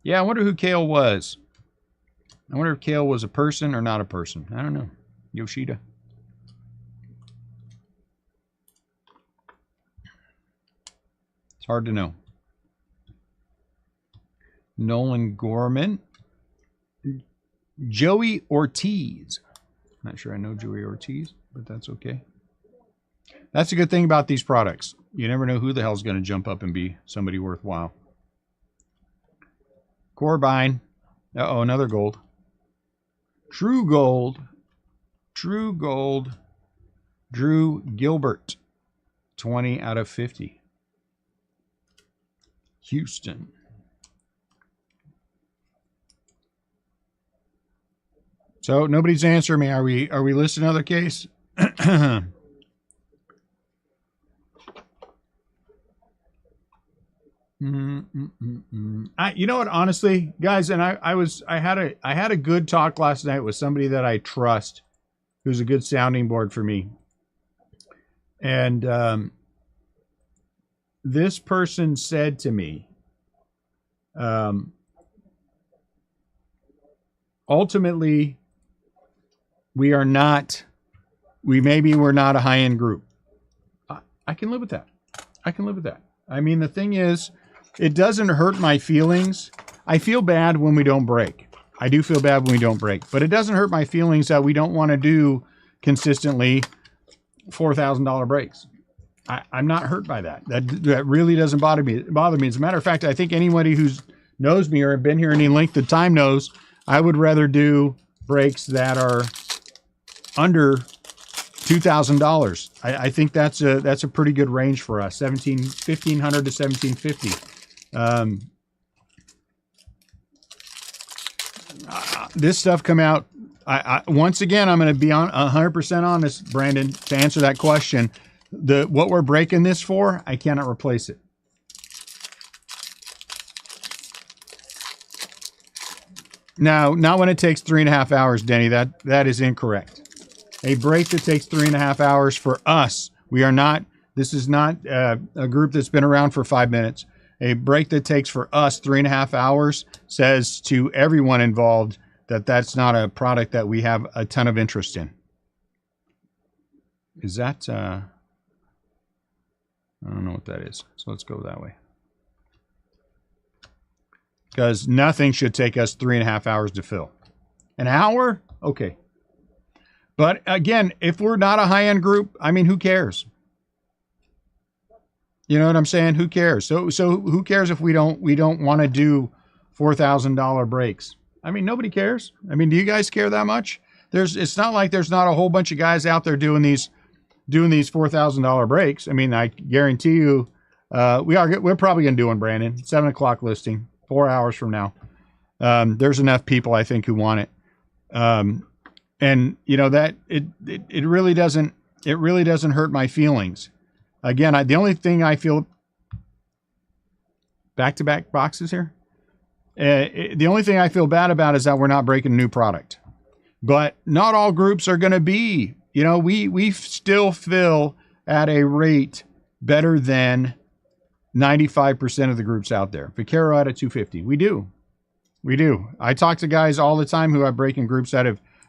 Yeah, I wonder who Kale was. I wonder if Kale was a person or not a person. I don't know. Yoshida. It's hard to know. Nolan Gorman. Joey Ortiz. Not sure I know Joey Ortiz, but that's okay. That's a good thing about these products. You never know who the hell's going to jump up and be somebody worthwhile. Corbine. Uh-oh, another gold. True gold. True gold. Drew Gilbert. 20 out of 50. Houston. So nobody's answering me. Are we listing another case? You know what? Honestly, guys, and I had a good talk last night with somebody that I trust, who's a good sounding board for me, and this person said to me, ultimately, we're not a high-end group. I can live with that. I can live with that. I mean, the thing is, it doesn't hurt my feelings. I feel bad when we don't break. I do feel bad when we don't break. But it doesn't hurt my feelings that we don't want to do consistently $4,000 breaks. I'm not hurt by that. That really doesn't bother me. As a matter of fact, I think anybody who knows me or have been here any length of time knows I would rather do breaks that are under $2,000. I think that's a pretty good range for us. $1,500 to $1,750. This stuff come out. Once again, I'm going to be 100% honest, Brandon, to answer that question. What we're breaking this for, I cannot replace it. Now, not when it takes 3.5 hours, Denny. That is incorrect. A break that takes 3.5 hours for us. This is not a group that's been around for 5 minutes. A break that takes for us 3.5 hours says to everyone involved that that's not a product that we have a ton of interest in. Is that, I don't know what that is. So let's go that way. Because nothing should take us 3.5 hours to fill. An hour? Okay. But again, if we're not a high-end group, I mean, who cares? You know what I'm saying? Who cares? So who cares if we don't want to do $4,000 breaks? I mean, nobody cares. I mean, do you guys care that much? It's not like there's not a whole bunch of guys out there doing these $4,000 breaks. I mean, I guarantee you, we're probably going to do one, Brandon. 7 o'clock listing, 4 hours from now. There's enough people, I think, who want it. And you know that it really doesn't hurt my feelings. Again, the only thing I feel back-to-back boxes here. The only thing I feel bad about is that we're not breaking a new product. But not all groups are going to be. You know, we still fill at a rate better than 95% of the groups out there. Vaquero at a 250. We do. We do. I talk to guys all the time who have break-in groups that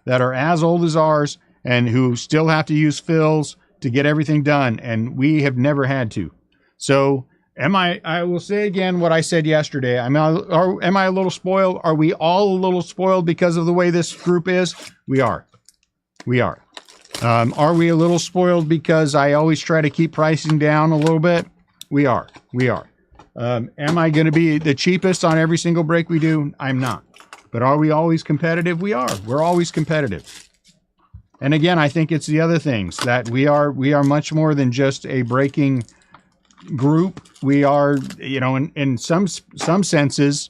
are as old as ours and who still have to use fills to get everything done, and we have never had to. So I will say again what I said yesterday. Am I a little spoiled? Are we all a little spoiled because of the way this group is? We are. We are. Are we a little spoiled because I always try to keep pricing down a little bit? We are. We are. Am I going to be the cheapest on every single break we do? I'm not. But are we always competitive? We are. We're always competitive. And again, I think it's the other things that we are much more than just a breaking group. We are, in some senses,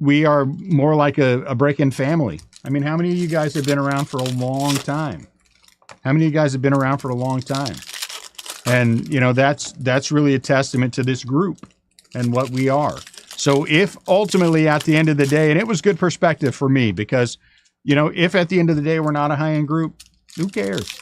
we are more like a break-in family. I mean, how many of you guys have been around for a long time? How many of you guys have been around for a long time? And, that's really a testament to this group and what we are. So if ultimately at the end of the day, and it was good perspective for me because, if at the end of the day we're not a high-end group, who cares?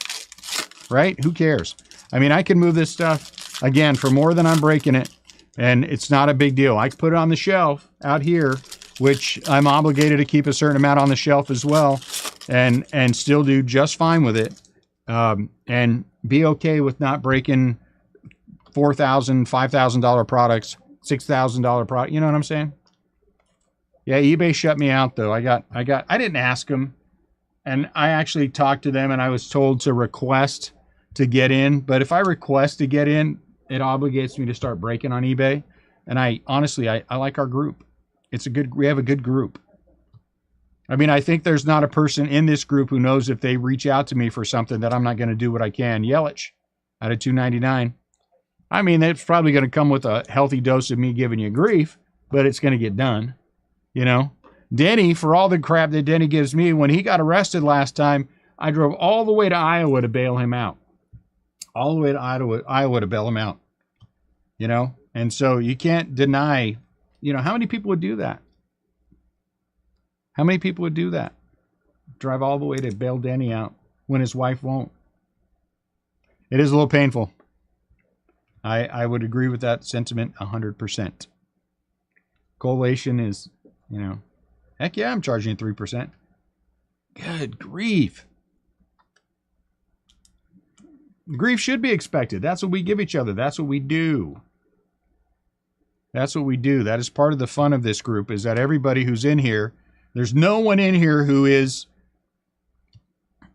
Right? Who cares? I mean, I can move this stuff, again, for more than I'm breaking it, and it's not a big deal. I can put it on the shelf out here, which I'm obligated to keep a certain amount on the shelf as well, and still do just fine with it, and be okay with not breaking $4,000, $5,000 products, $6,000 product. You know what I'm saying? Yeah, eBay shut me out though. I didn't ask them, and I actually talked to them, and I was told to request to get in. But if I request to get in, it obligates me to start breaking on eBay. And I honestly like our group. We have a good group. I mean, I think there's not a person in this group who knows if they reach out to me for something that I'm not going to do what I can. Yelich out of $2.99. I mean, it's probably going to come with a healthy dose of me giving you grief, but it's going to get done. Denny, for all the crap that Denny gives me, when he got arrested last time, I drove all the way to Iowa to bail him out. All the way to Iowa to bail him out. And so you can't deny, how many people would do that? How many people would do that? Drive all the way to bail Denny out when his wife won't. It is a little painful. I would agree with that sentiment 100%. Collation is, heck yeah, I'm charging you 3%. Good grief. Grief should be expected. That's what we give each other. That's what we do. That's what we do. That is part of the fun of this group, is that everybody who's in here, there's no one in here who is,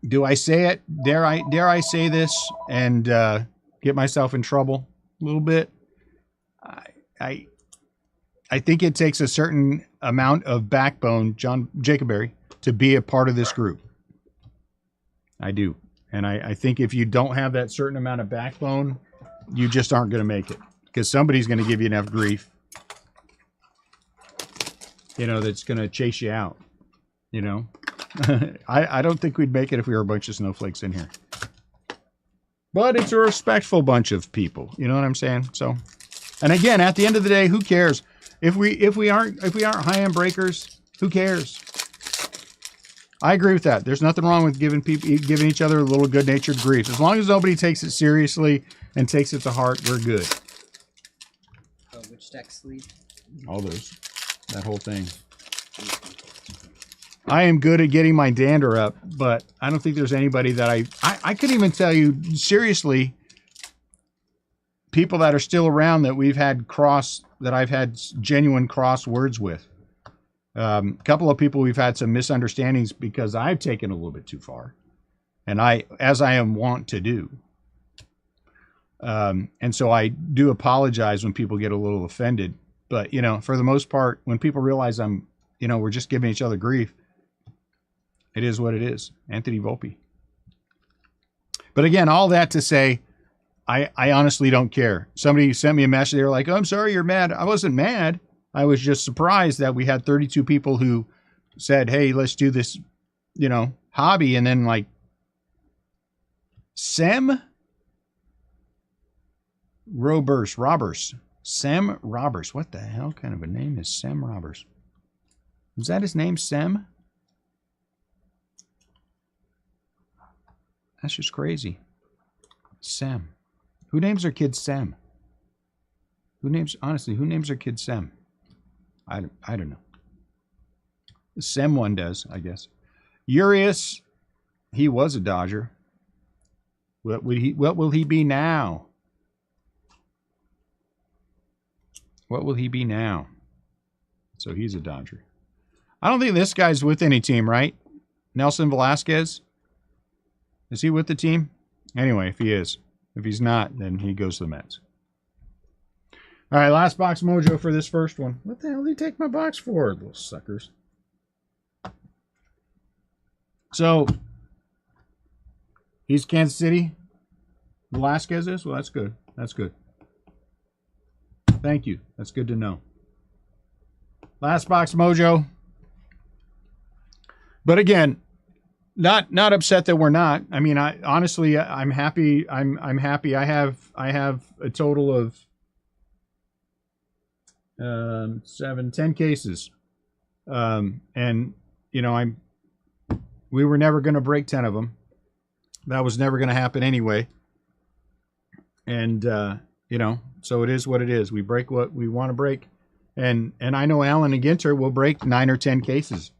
do I say it? Dare I say this and get myself in trouble a little bit? I think it takes a certain amount of backbone, John Jacobberry, to be a part of this group. I do. And I think if you don't have that certain amount of backbone, you just aren't going to make it. Because somebody's going to give you enough grief, that's going to chase you out. I don't think we'd make it if we were a bunch of snowflakes in here. But it's a respectful bunch of people. You know what I'm saying? So, and again, at the end of the day, who cares? If we aren't high-end breakers, who cares? I agree with that. There's nothing wrong with giving each other a little good-natured grief. As long as nobody takes it seriously and takes it to heart, we're good. Oh, which deck sleep? All those. That whole thing. I am good at getting my dander up, but I don't think there's anybody that I couldn't even tell you, seriously, people that are still around that I've had genuine cross words with. A couple of people we've had some misunderstandings because I've taken a little bit too far, and as I am wont to do. And so I do apologize when people get a little offended, but for the most part, when people realize we're just giving each other grief, it is what it is. Anthony Volpe. But again, all that to say, I honestly don't care. Somebody sent me a message. They were like, "Oh, I'm sorry you're mad." I wasn't mad. I was just surprised that we had 32 people who said, "Hey, let's do this, hobby." And then Sem Roberts. Sem Roberts. What the hell kind of a name is Sem Roberts? Is that his name, Sem? That's just crazy. Sem. Who names their kid Sem? Who names their kid Sem? I don't know. Someone does, I guess. Urias, he was a Dodger. What will he be now? What will he be now? So he's a Dodger. I don't think this guy's with any team, right? Nelson Velasquez? Is he with the team? Anyway, if he is. If he's not, then he goes to the Mets. All right, last box mojo for this first one. What the hell did he take my box for, little suckers? So, he's Kansas City. Velasquez is? Well, that's good. That's good. Thank you. That's good to know. Last box mojo. But again, not upset that we're not. I mean, honestly, I'm happy. I'm happy. I have a total of 10 cases. And you know, we were never going to break 10 of them. That was never going to happen anyway. And you know, so it is what it is. We break what we want to break. And I know Alan and Ginter will break 9 or 10 cases.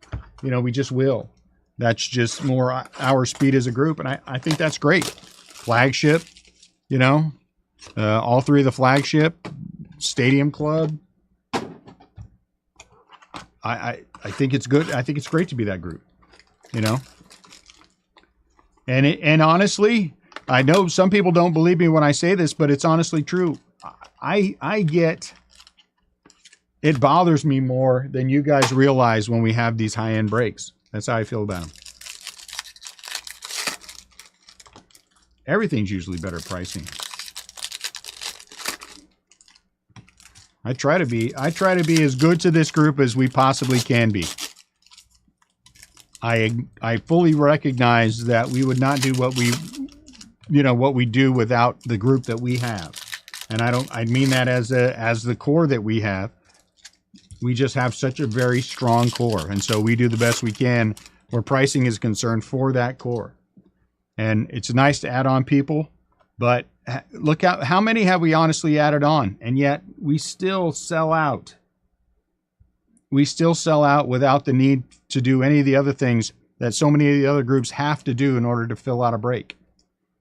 You know, we just will. That's just more our speed as a group. And I think that's great. Flagship, you know, all three of the flagship, Stadium Club. I think it's good. I think it's great to be that group, you know. And honestly, I know some people don't believe me when I say this, but it's honestly true. I get, it bothers me more than you guys realize when we have these high-end breaks. That's how I feel about them. Everything's usually better pricing. I try to be as good to this group as we possibly can be. I fully recognize that we would not do what we do without the group that we have. And I mean that as the core that we have. We just have such a very strong core. And so we do the best we can where pricing is concerned for that core. And it's nice to add on people, but look out, how many have we honestly added on? And yet we still sell out. We still sell out without the need to do any of the other things that so many of the other groups have to do in order to fill out a break.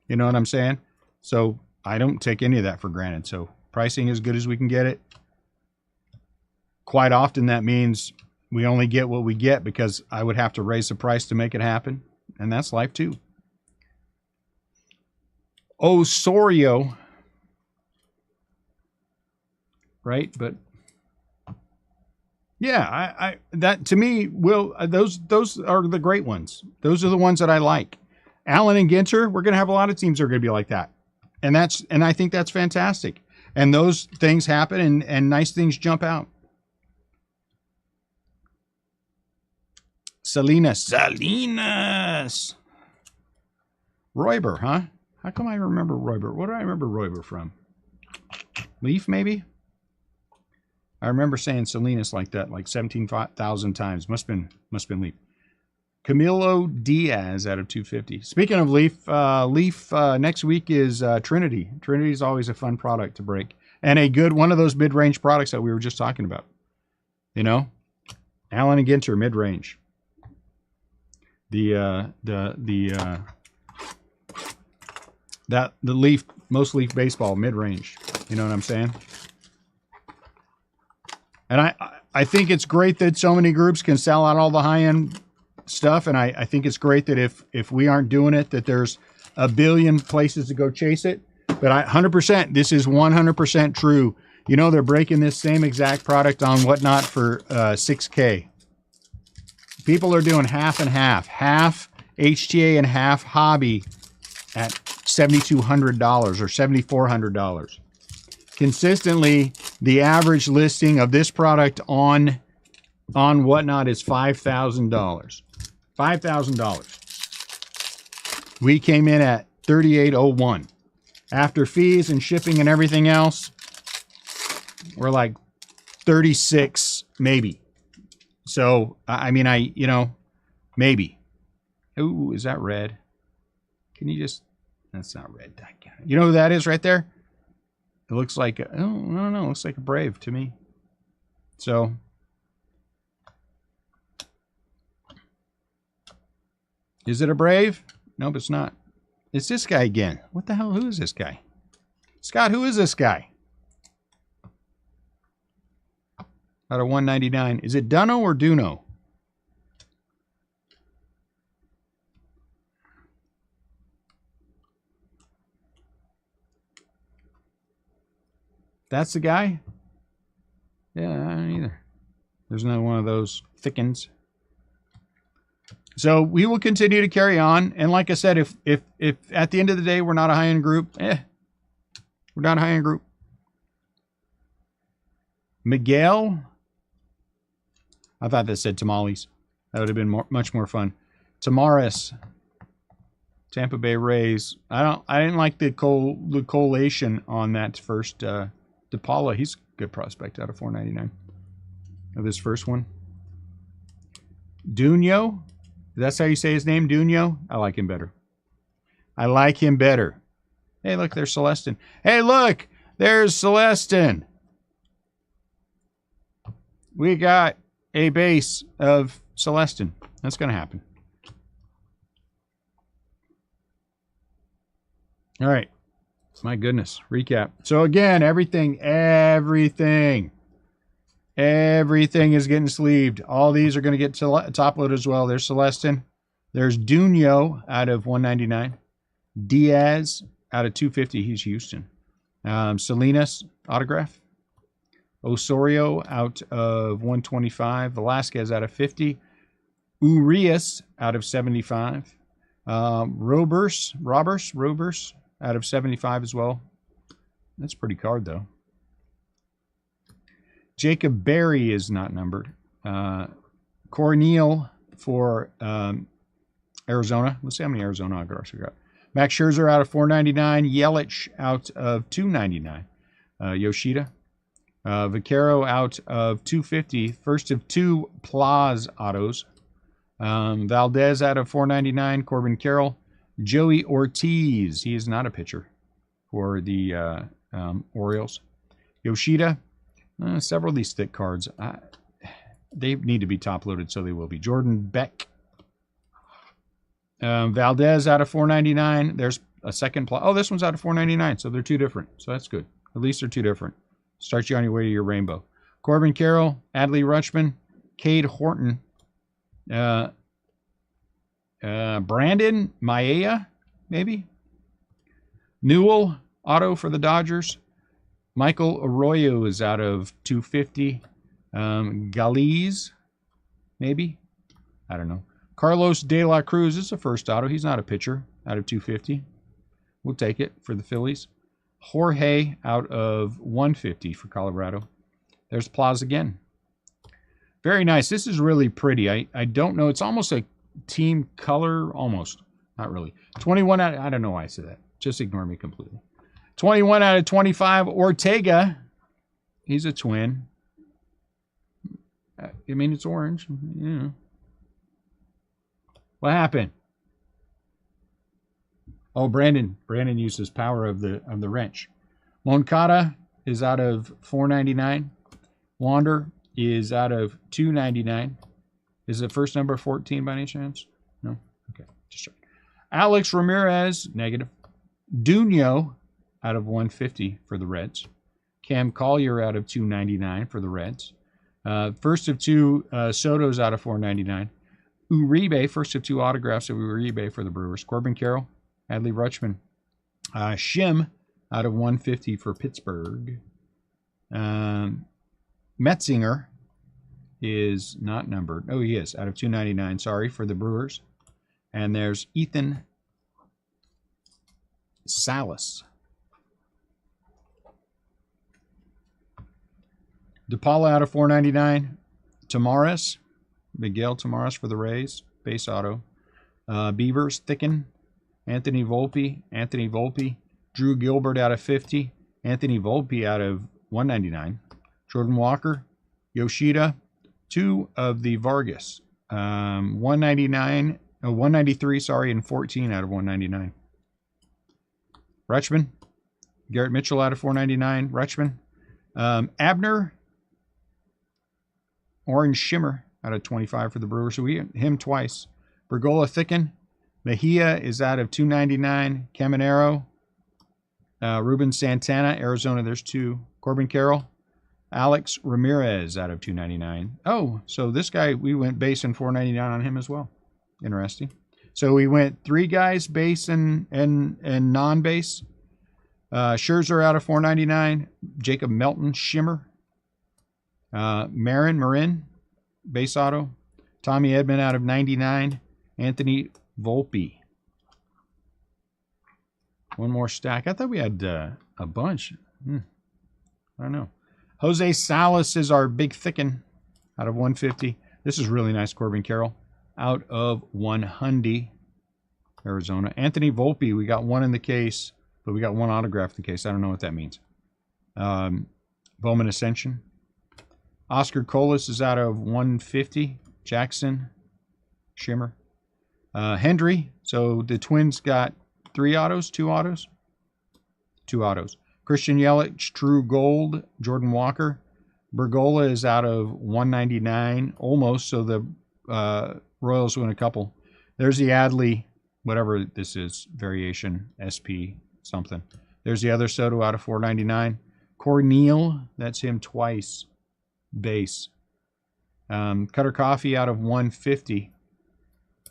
You know what I'm saying? So I don't take any of that for granted. So pricing as good as we can get it. Quite often that means we only get what we get because I would have to raise the price to make it happen. And that's life too. Osorio. Right? But yeah, I that to me will those are the great ones. Those are the ones that I like. Allen and Ginter, we're going to have a lot of teams that are going to be like that. And I think that's fantastic. And those things happen and nice things jump out. Salinas. Royber, huh? How come I remember Royber? What do I remember Royber from? Leaf, maybe? I remember saying Salinas like that, like 17,000 times. Must have been Leaf. Camilo Diaz out of 250. Speaking of Leaf, next week is Trinity. Trinity is always a fun product to break. And a good one of those mid-range products that we were just talking about. You know? Allen and Ginter, mid-range. The Leaf, most Leaf baseball, mid-range. You know what I'm saying? And I think it's great that so many groups can sell out all the high-end stuff, and I think it's great that if we aren't doing it, that there's a billion places to go chase it. But 100%, this is 100% true. You know, they're breaking this same exact product on Whatnot for $6K. People are doing half and half HTA and half hobby at $7,200 or $7,400. Consistently, the average listing of this product on Whatnot is $5,000. $5,000. We came in at $3,801. After fees and shipping and everything else, we're like 36 maybe. So I mean, maybe. Ooh, is that red? Can you just? That's not red. You know who that is right there? It looks like, I don't know, it looks like a Brave to me. So, Is it a Brave? Nope, it's not. It's this guy again. What the hell? Who is this guy? Scott, who is this guy? Out of 199. Is it Duno or Duno? That's the guy? Yeah, I don't either. There's another one of those thickens. So we will continue to carry on. And like I said, if at the end of the day we're not a high-end group, we're not a high-end group. Miguel. I thought that said tamales. That would have been much more fun. Tamaris. Tampa Bay Rays. I didn't like the collation on that first DePaula. He's a good prospect out of 499. Of this first one. Duno. That's how you say his name, Duno? I like him better. I like him better. Hey, look, there's Celestin. Hey, look, there's Celestin. We got a base of Celestin. That's going to happen. All right. My goodness. Recap. So again, everything is getting sleeved. All these are going to get top load as well. There's Celestin. There's Duno out of 199. Diaz out of 250. He's Houston. Salinas autograph. Osorio out of 125. Velasquez out of 50. Urias out of 75. Roberts out of 75 as well. That's a pretty card, though. Jacob Berry is not numbered. Corneal for Arizona. Let's see how many Arizona autographs we got. Max Scherzer out of 499. Yelich out of 299. Yoshida. Vaquero out of 250. First of two Plaz autos. Valdez out of 499. Corbin Carroll. Joey Ortiz. He is not a pitcher for the Orioles. Yoshida. Several of these thick cards. They need to be top loaded, so they will be. Jordan Beck. Valdez out of 499. There's a second plot. Oh, this one's out of 499, so they're two different. So that's good. At least they're two different. Start you on your way to your rainbow. Corbin Carroll, Adley Rutschman, Cade Horton, Brandon Maia, maybe. Newell, auto for the Dodgers. Michael Arroyo is out of 250. Galiz, maybe. I don't know. Carlos De La Cruz is the first auto. He's not a pitcher. Out of 250. We'll take it for the Phillies. Jorge out of 150 for Colorado. There's Plaz again. Very nice. This is really pretty. I don't know. It's almost a team color. Almost. Not really. 21 out of, I don't know why I said that. Just ignore me completely. 21 out of 25. Ortega. He's a twin. I mean, it's orange. Yeah. What happened? Oh, Brandon. Brandon uses power of the wrench. Moncada is out of 499. Wander is out of 299. Is it first number 14 by any chance? No? Okay. Just check. Alex Ramirez, negative. Duno out of 150 for the Reds. Cam Collier out of 299 for the Reds. First of two Soto's out of 499. Uribe, first of two autographs of Uribe for the Brewers. Corbin Carroll, Adley Rutschman. Shim out of 150 for Pittsburgh. Metzinger is not numbered. Oh, he is, out of 299, sorry, for the Brewers. And there's Ethan Salas. DePaula out of 499. Tamaris. Miguel Tamaris for the Rays. Base auto. Beavers, Thicken. Anthony Volpe. Drew Gilbert out of 50. Anthony Volpe out of 199. Jordan Walker. Yoshida. Two of the Vargas. 193, sorry, and 14 out of 199. Rutschman. Garrett Mitchell out of 499. Rutschman. Abner. Orange Shimmer out of 25 for the Brewers. So we hit him twice. Bergola Thicken. Mejia is out of 299. Caminero. Ruben Santana, Arizona. There's 2. Corbin Carroll. Alex Ramirez out of 299. Oh, so this guy, we went base and 499 on him as well. Interesting. So we went 3 guys base and non-base. Scherzer out of 499. Jacob Melton, Shimmer. Marin, base auto. Tommy Edman out of 99. Anthony Volpe. One more stack. I thought we had a bunch. I don't know. Jose Salas is our big thicken out of 150. This is really nice, Corbin Carroll. Out of 100, Arizona. Anthony Volpe, we got 1 in the case, but we got 1 autograph in the case. I don't know what that means. Bowman Ascension. Oscar Colas is out of 150. Jackson, Shimmer. Hendry, so the Twins got 3 autos, 2 autos? 2 autos. Christian Yelich, True Gold. Jordan Walker. Bergola is out of 199, almost, so the Royals win a couple. There's the Adley, whatever this is, variation, SP something. There's the other Soto out of 499. Corneal, that's him twice, base. Cutter Coffee out of 150.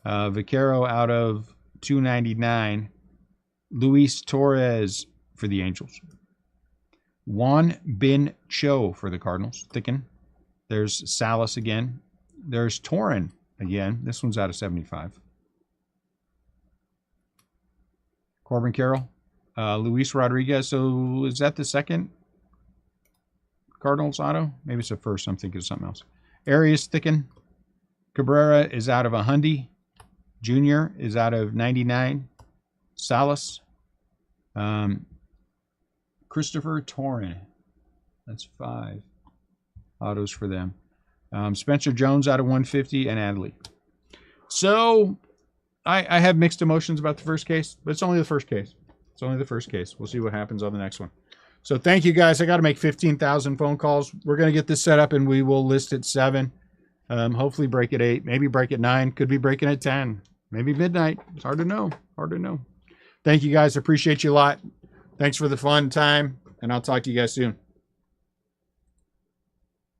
Vaquero out of 299. Luis Torres for the Angels. Juan Bin Cho for the Cardinals. Thicken. There's Salas again. There's Torin again. This one's out of 75. Corbin Carroll. Luis Rodriguez. So is that the second Cardinals auto? Maybe it's the first. I'm thinking of something else. Arias Thicken. Cabrera is out of 100. Junior is out of 99. Salas. Christopher Torin. That's 5 autos for them. Spencer Jones out of 150 and Adley. So I have mixed emotions about the first case, but it's only the first case. It's only the first case. We'll see what happens on the next one. So thank you guys. I got to make 15,000 phone calls. We're going to get this set up and we will list at 7. Hopefully break at 8, maybe break at 9, could be breaking at 10, maybe midnight. It's hard to know. Hard to know. Thank you guys. Appreciate you a lot. Thanks for the fun time, and I'll talk to you guys soon.